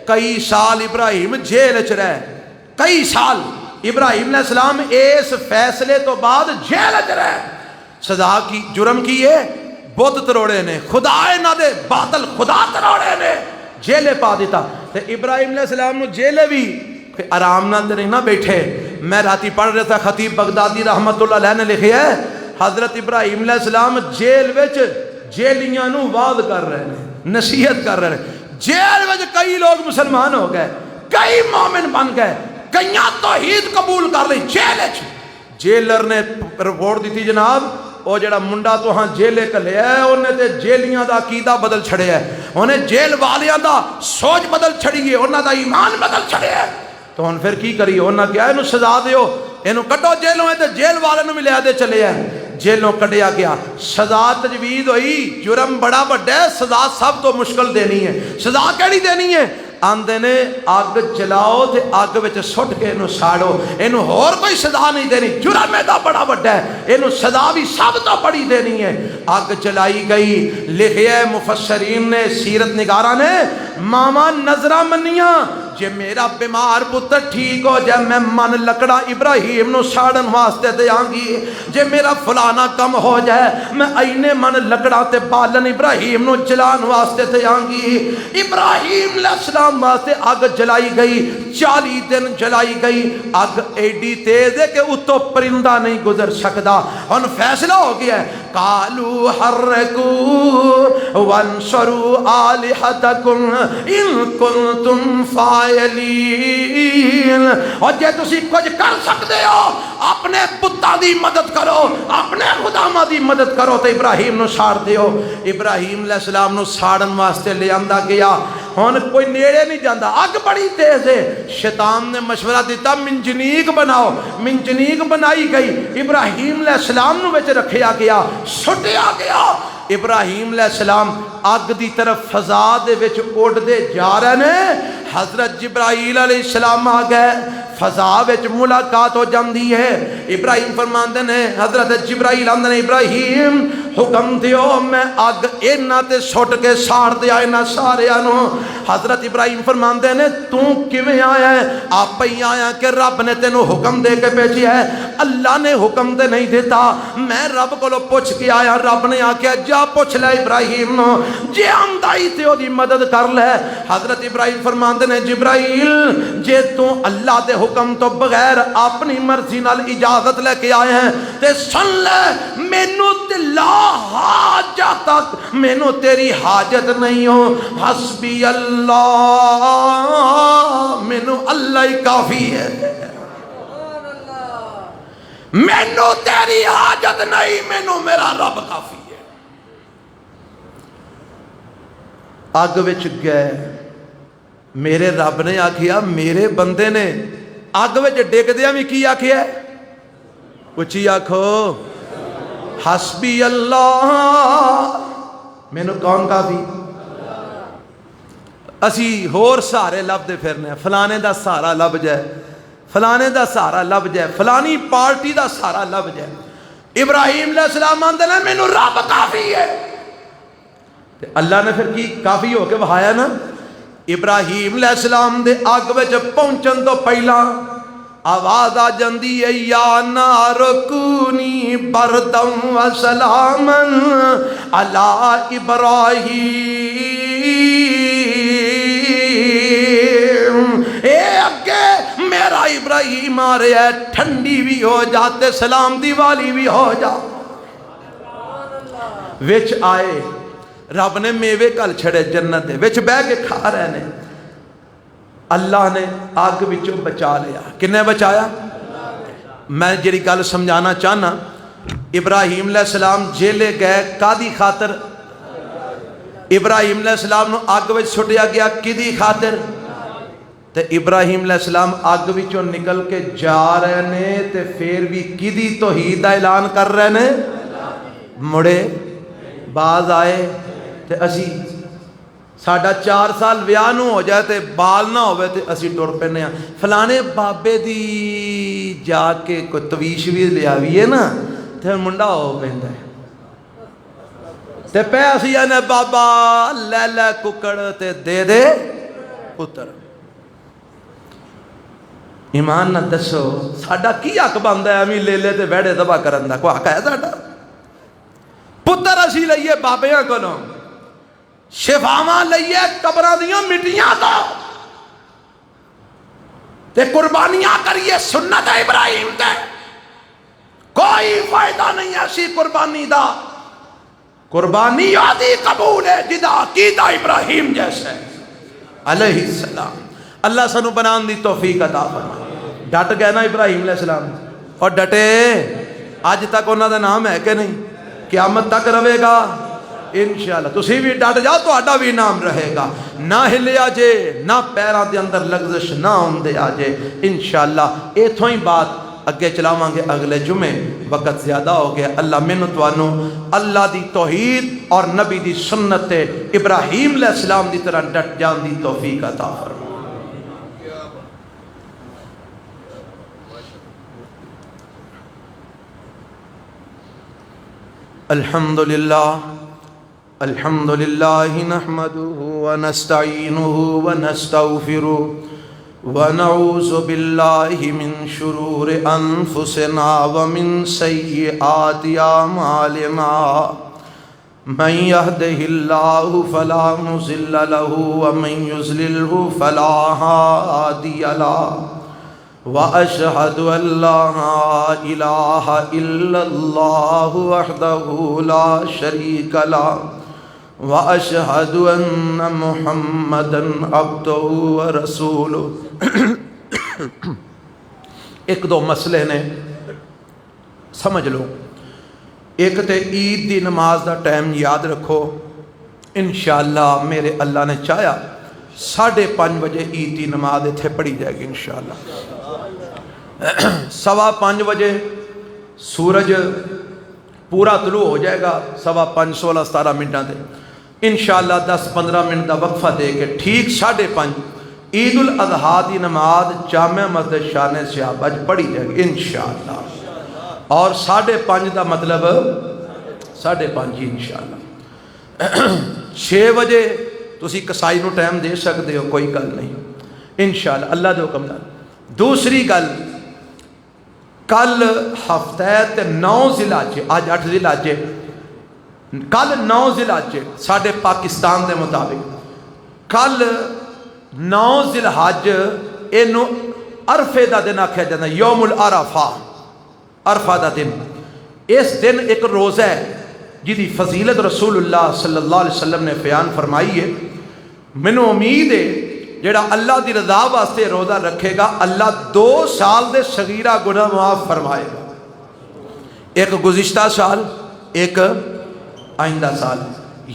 کئی سال ابراہیم جیل چ رہے کئی سال ابراہیم علیہ السلام اس فیصلے تو بعد جیل چ رہے. سزا کی جرم کی ہے بت تروڑے نے خدا انہاں دے باطل خدا تروڑے نے جیلے پا دیتا. تے ابراہیم علیہ السلام نو جیلے بھی آرام نال نہیں نہ بیٹھے. میں راتی پڑھ رہا تھا خطیب بغدادی رحمت اللہ علیہ نے لکھے ہے حضرت ابراہیم علیہ السلام جیل وچ جیلیاں نو واز کر رہے ہیں نصیحت کر رہے ہیں. جیل وچ کئی لوگ مسلمان ہو گئے کئی مومن بن گئے کئیاں توحید قبول کر لی. جیل وچ جیلر نے رپورٹ دیتی جناب وہ جڑا منڈا تو ہاں جیلے کلیا ہے انہیں تے جیلیاں دا عقیدہ بدل چھڑے ہے انہیں جیل والیاں دا سوچ بدل چھڑی ہے انہاں دا ایمان بدل چھڑے ہے. تو ہن پھر کی کری انہاں کیا انہوں سزا دیو انہوں کٹو جیلوں ہے تے جیل والے نوں ملیا دے چلے ہے. جیلوں کٹیا گیا سزا تجوید ہوئی جرم بڑا بڑا ہے سزا سب تو مشکل دینی ہے. سزا کیڑی دینی ہے آندے نے اگ جلاؤ تے اگ وچ سٹ کے انہوں ساڑو انہوں ہور کوئی سزا نہیں دینی جرم دا بڑا بڑا ہے انہوں سزا بھی سب تو بڑی دینی ہے. اگ جلائی گئی لکھیا ہے مفسرین نے سیرت نگاراں نے ماما نظرہ منیاں جے میرا بیمار پتر ٹھیک ہو جائے میں من لکڑا ابراہیم نو ساڑن واسطے دے آنگی جے میرا فلانا کم ہو جائے میں اینے من لکڑا تے بالن ابراہیم نو جلان واسطے دے آنگی. ابراہیم علیہ السلام واسطے اگ جلائی گئی 40 دن جلائی گئی. اگ ایڈی تیز ہے کہ اتو پرندہ نہیں گزر سکتا. ان فیصلہ ہو گیا ہے قالو حرکو وانشروا آلہتکم ان کنتم فاعلین. اور جے تسی کچھ کر سکتے ہو اپنے پتہ دی مدد کرو اپنے خدامہ دی مدد کرو تو ابراہیم نو ساڑ دیو. ابراہیم علیہ السلام نو ساڑن واسطے لے آندا گیا. ہن کوئی نیڑے نہیں جاندا اگ بڑی تیز ہے. شیطان نے مشورہ دیتا منجنیق بناؤ منجنیق بنائی گئی ابراہیم علیہ السلام نو وچ رکھیا گیا سٹیا گیا. ابراہیم علیہ السلام اگ دی طرف فضا دے وچ اڑ دے جا رہے نے حضرت جبرائیل علیہ السلام آ گئے فضا وچ ملاقات ہو جاندی ہے. ابراہیم فرماندے نے حضرت جبرائیل آندے نے ابراہیم حکم دیو میں اگ اینا تے سٹ کے ساڑ دیا اینا سارے آنو. حضرت ابراہیم فرماندے نے تو کیویں آیا ہے آپ ہی آیا کہ رب نے تینوں حکم دے کے بھیجیا ہے. اللہ نے حکم دے نہیں دیتا میں رب کو پوچھ کے آیا رب نے آکھیا جا پوچھ لے ابراہیم نو جے آمدائی تے او دی مدد کر لے. حضرت ابراہیم فرماندے نے جبرائیل جے تو اللہ دے حکم تو بغیر اپنی مرضی نال اجازت لے کے آئے ہیں تے سن لے مینوں تے لا حاجت مینوں تیری حاجت نہیں ہو، حسبی اللہ مینوں اللہ ہی کافی ہے، مینوں تیری حاجت نہیں، مینوں میرا رب کافی ہے۔ اگ وچ گئے، میرے رب نے آکھیا میرے بندے نے اگ وچ ڈگدیاں بھی کی آکھیا ہے؟ اچھی آکھو حسبی اللہ مینوں کون کافی؟ اسی ہور سہارے لبدے پھرنے، فلانے دا سہارا لب جائے، فلانے دا سہارا لب جائے، فلانی پارٹی دا سہارا لب جائے۔ ابراہیم علیہ السلام آندے نے مینوں رب کافی ہے، اللہ نے پھر کی کافی ہو کے بہایا نا۔ ابراہیم علیہ السلام دے اگ وچ پہنچن تو پہلا آواز آ جاندی ہے، یا نار کونی بردم و سلامن علی ابراہیم، اے اگے میرا ابراہیم آ رہا ہے، ٹھنڈی بھی ہو جاتے سلام دی والی بھی ہو جا۔ وچ آئے رب نے میوے کل چھڑے جنت دے وچ بہ کے کھا رہے نے، اللہ نے آگ وچوں بچا لیا۔ کنے بچایا؟ میں جڑی گل سمجھانا چاہنا، ابراہیم علیہ السلام جیلے گئے کادی خاطر؟ ابراہیم علیہ السلام نو آگ وچ چھٹیا گیا کدی خاطر؟ تے ابراہیم علیہ السلام آگ وچوں نکل کے جا رہے نے تے پھر بھی کدی توحید دا اعلان کر رہے نے؟ مڑے باز آئے تے اسی ساڈا 4 سال ویاہ نو ہو جائے تے بال نہ ہوئے تے اسی ٹر پینے ہیں، فلانے بابے دی جا کے کوئی تویش بھی لیا بھی ہے نا تے منڈا ہو پہندا ہے تے پہ اسی آنے بابا لے لے ککڑ تے دے دے پتر۔ ایمان نہ دسو ساڈا کی حق بندا ہے امی لے لے تے ویڑے دبا کرن دا، کوئی حق ہے ساڈا؟ پتر اسی لئیے بابیاں کولوں، شفاواں لئیے قبراں دیاں مٹیاں تو، تے قربانیاں کریے سنت ابراہیم دے، کوئی فائدہ نہیں ایسی قربانی دا۔ قربانی آدھی قبول ہے جدا عقیدہ ابراہیم جیسے علیہ السلام۔ اللہ سنو بنان دی توفیق عطا فرمائے۔ ڈٹ گئے نا ابراہیم علیہ السلام اور ڈٹے، آج تک انہوں دا نام ہے کہ نہیں؟ قیامت تک رہے گا انشاءاللہ۔ تسی بھی ڈٹ جاؤ تو آڈا بھی نام رہے گا، نہ ہلیا جے نہ پیران دے اندر لغزش نہ ہوندے آجے انشاءاللہ۔ ایتھوں ہی بات اگے چلاواں گے اگلے جمعے، وقت زیادہ ہو گیا۔ اللہ منو توانو اللہ دی توحید اور نبی دی سنت ابراہیم علیہ السلام دی طرح ڈٹ جان دی توفیق عطا فرمائے۔ الحمدللہ نحمده ونستعینه ونستغفره ونعوذ باللہ من شرور انفسنا ومن سیئات اعمالنا، من يهده اللہ فلا مضل له ومن يضلله فلا هادی له، وأشهد أن لا إله إلا الله وحده لا شريك له، وأشهد أن محمدا عبده ورسوله۔ ایک دو مسئلے نے سمجھ لو، ایک تے عید دی نماز دا ٹائم یاد رکھو، انشاءاللہ میرے اللہ نے چاہیا 5:30 بجے عید دی نماز اتھے پڑھی جائے گی انشاءاللہ۔ 5:15 بجے سورج پورا طلوع ہو جائے گا، 5:15 16-17 منٹاں دے انشاءاللہ 10-15 منٹ دا وقفہ دے کے ٹھیک 5:30 عید الاضحیٰ دی نماز جامع مسجد شان صحابہ پڑھی جائے گی انشاءاللہ، اور 5:30 دا مطلب 5:30 انشاءاللہ۔ 6 بجے تسی کسائی نو ٹائم دے سکتے ہو، کوئی گل نہیں انشاءاللہ اللہ دے حکم نال۔ دوسری گل، کل ہفتہ 9 ذی الحجہ، آج 8 ذی الحجہ، کل 9 ذی الحجہ ساڈے پاکستان دے مطابق کل 9 ذی الحجہ، اینو عرفے دا دن آکھیا جاتا ہے، یوم العرفہ، عرفہ دا دن۔ اس دن ایک روزہ ہے جدی فضیلت رسول اللہ صلی اللہ علیہ وسلم نے بیان فرمائی ہے، مینوں امید ہے جڑا اللہ دی رضا واسطے روزہ رکھے گا اللہ 2 سال دے صغیرہ گناہ معاف فرمائے گا، ایک گزشتہ سال ایک آئندہ سال۔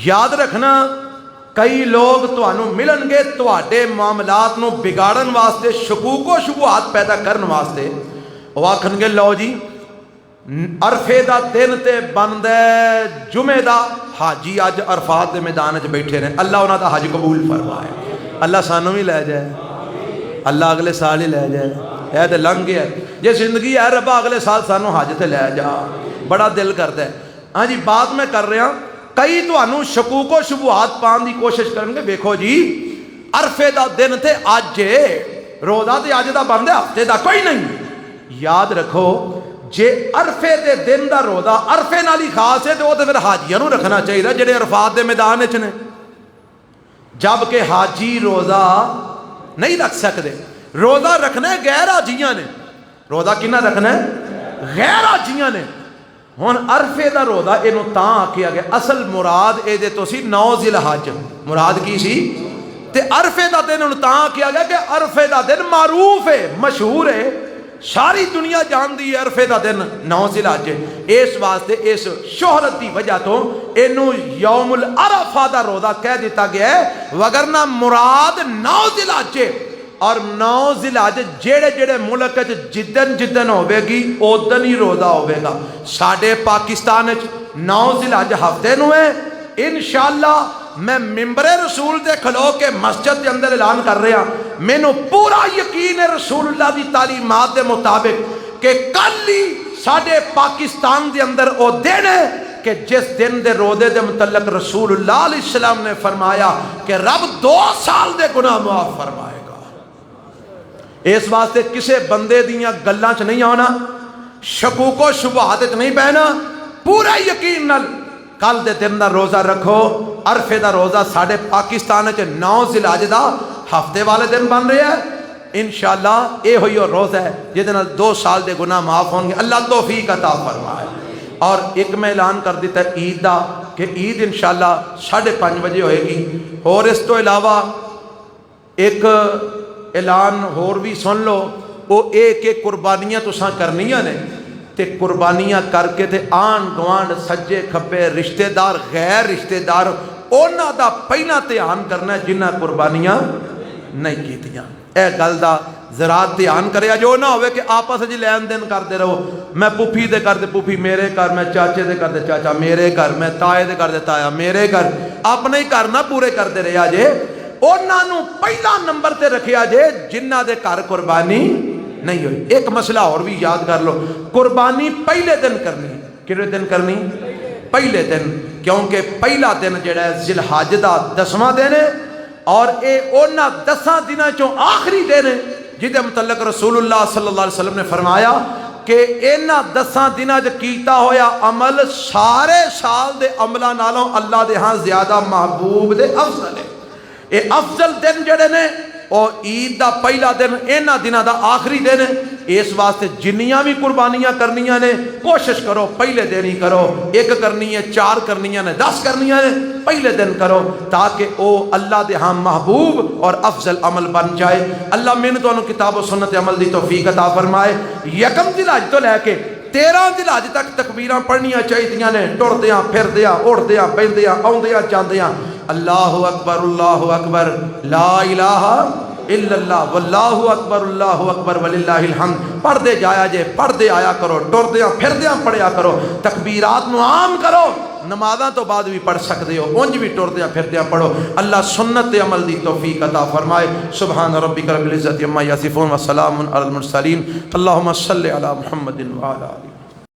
یاد رکھنا کئی لوگ تانوں ملن گے تواڈے معاملات نو بگاڑن واسطے، شکوک و شبہات پیدا کرن واسطے، وہ آکھن گے لو جی عرفے دا دن تے بندا ہے جمعے دا، حاجی اج عرفات دے میدان وچ بیٹھے نے، اللہ انہاں دا حج قبول فرمائے، اللہ سانوں بھی لے جائے، اللہ اگلے سال ہی لے جائے، اے تے لنگ گیا جے زندگی ہے ربا اگلے سال سانوں حج تے لے جا، بڑا دل کردا ہے۔ ہاں جی بات میں کر رہا کئی تانوں شکوک و شبہات پان دی کوشش کرن گے، ویکھو جی عرفے دا دن تے اج روزہ تے اج دا بندا ہفتے دا کوئی نہیں۔ یاد رکھو جے عرفے دے دن دا روزہ عرفے نال ہی خاص ہے تے او تے پھر حاجیاں نوں رکھنا چاہیے جڑے عرفات دے میدان وچ نے، جبکہ حاجی روزہ نہیں رکھ سکتے، روزہ رکھنا ہے غیر حاجیاں نے، روزہ کنا رکھنا ہے غیر حاجیاں نے۔ ہن عرفے دا روزہ اینوں تاں آکھیا گیا، اصل مراد اے دے تو سی 9 ذی الحج، مراد کی سی تے عرفے دا دن اینوں تاں آکھیا گیا کہ عرفے دا دن معروف ہے، مشہور ہے، ساری دنیا جاندی ہے عرفے دا دن 9 ذی الحج ہے، اس واسطے اس شہرت دی وجہ تو اینوں یوم العرفہ دا روزہ کہہ دیتا گیا ہے، وگرنہ مراد 9 ذی الحج ہے۔ اور 9 ذی الحج جڑے جڑے ملک جدن جدن ہوے گی اودن ہی روزہ ہوے گا۔ ساڈے پاکستان وچ 9 ذی الحج ہفتے نوں ہے، انشاءاللہ میں ممبر رسول دے کھلو کے مسجد دے اندر اعلان کر رہا، مینوں پورا یقین ہے رسول اللہ دی تعلیمات دے مطابق کہ کل ہی ساڈے پاکستان دے اندر او دن ہے کہ جس دن دے روزے دے متعلق رسول اللہ علیہ السلام نے فرمایا کہ رب 2 سال دے گناہ معاف فرمائے گا۔ اس واسطے کسے بندے دیاں گلاں چ نہیں آنا، شکوک و شبہات وچ نہیں پہنا، پورا یقین نال کل دے دن دا روزہ رکھو۔ عرفے دا روزہ ساڈے پاکستان وچ 9 ذی الحج دا ہفتے والے دن بن رہا ہے، انشاءاللہ اے ہوئی اور روزہ ہے جہدے نال 2 سال دے گناہ معاف ہوں گے، اللہ توفیق عطا فرمائے۔ اور ایک میں اعلان کر دیتا ہے عید دا کہ عید انشاءاللہ 5:30 بجے ہوئے گی، اور اس تو علاوہ ایک اعلان اور بھی سن لو، وہ ایک قربانیاں تساں کرنیاں نے تے قربانیاں کر کے تے آن گوانڈ سجے کھبے رشتہ دار غیر رشتہ دار انہاں دا پہلا دھیان کرنا ہے جنہاں قربانیاں نہیں کیتیاں۔ اے گل دا ذرا دھیان کریا جو نہ ہوئے کہ آپس وچ لین دین کرتے رہو، میں پھوپھی دے کر دے پھوپھی میرے گھر، میں چاچے دے کر دے چاچا میرے گھر، میں تائے دے کر دے تایا میرے گھر، اپنے ہی گھر نہ پورے کرتے رہیا جے، انہاں نوں پہلا نمبر تے رکھیا جے جنہاں دے گھر قربانی نہیں ہوئی۔ ایک مسئلہ اور بھی یاد کر لو، قربانی پہلے دن کرنی، کتنے دن کرنی؟ پہلے دن، کیونکہ پہلا دن جڑا ہے ذی الحج دا 10واں دن ہے، اور اے انہاں 10 دناں چوں آخری دن ہے جہدے متعلق رسول اللہ صلی اللہ علیہ وسلم نے فرمایا کہ انہاں 10 دناں چ کیتا ہویا عمل سارے سال دے عملاں نالوں اللہ دے ہاں زیادہ محبوب دے افضل ہے۔ اے افضل دن جڑے نے اور عید دا پہلا دن انہاں دناں دا آخری دن ہے، اس واسطے جنیاں بھی قربانیاں کرنیاں نے کوشش کرو پہلے دن ہی کرو، 1 کرنی ہے 4 کرنیاں نے 10 کرنیاں نے پہلے دن کرو تاکہ او اللہ دے ہاں محبوب اور افضل عمل بن جائے۔ اللہ میں نے تو انہوں کتاب و سنت عمل دی توفیق عطا فرمائے۔ 1 ذی الحج تو لے کے 13 ذی الحج تک تکبیراں پڑھنیاں چاہیے نے، ٹردیاں پھردیاں اڑدیاں بہندیاں آؤندیاں جاندیاں، اللہ اکبر لا الہ الا اللہ واللہ اکبر وللہ الحمد، پڑھتے جایا جے، پڑھتے آیا کرو، ٹردیاں پھردیاں پڑھیا کرو، تکبیرات نو عام کرو، نمازاں تو بعد بھی پڑھ سکتے ہو، انج بھی ٹردیاں پھردیاں پڑھو۔ اللہ سنت عمل دی توفیق عطا فرمائے۔ سبحان ربک رب العزت عما یصفون وسلام علی المرسلین، اللہم صلی علی محمد وعلی آلہ۔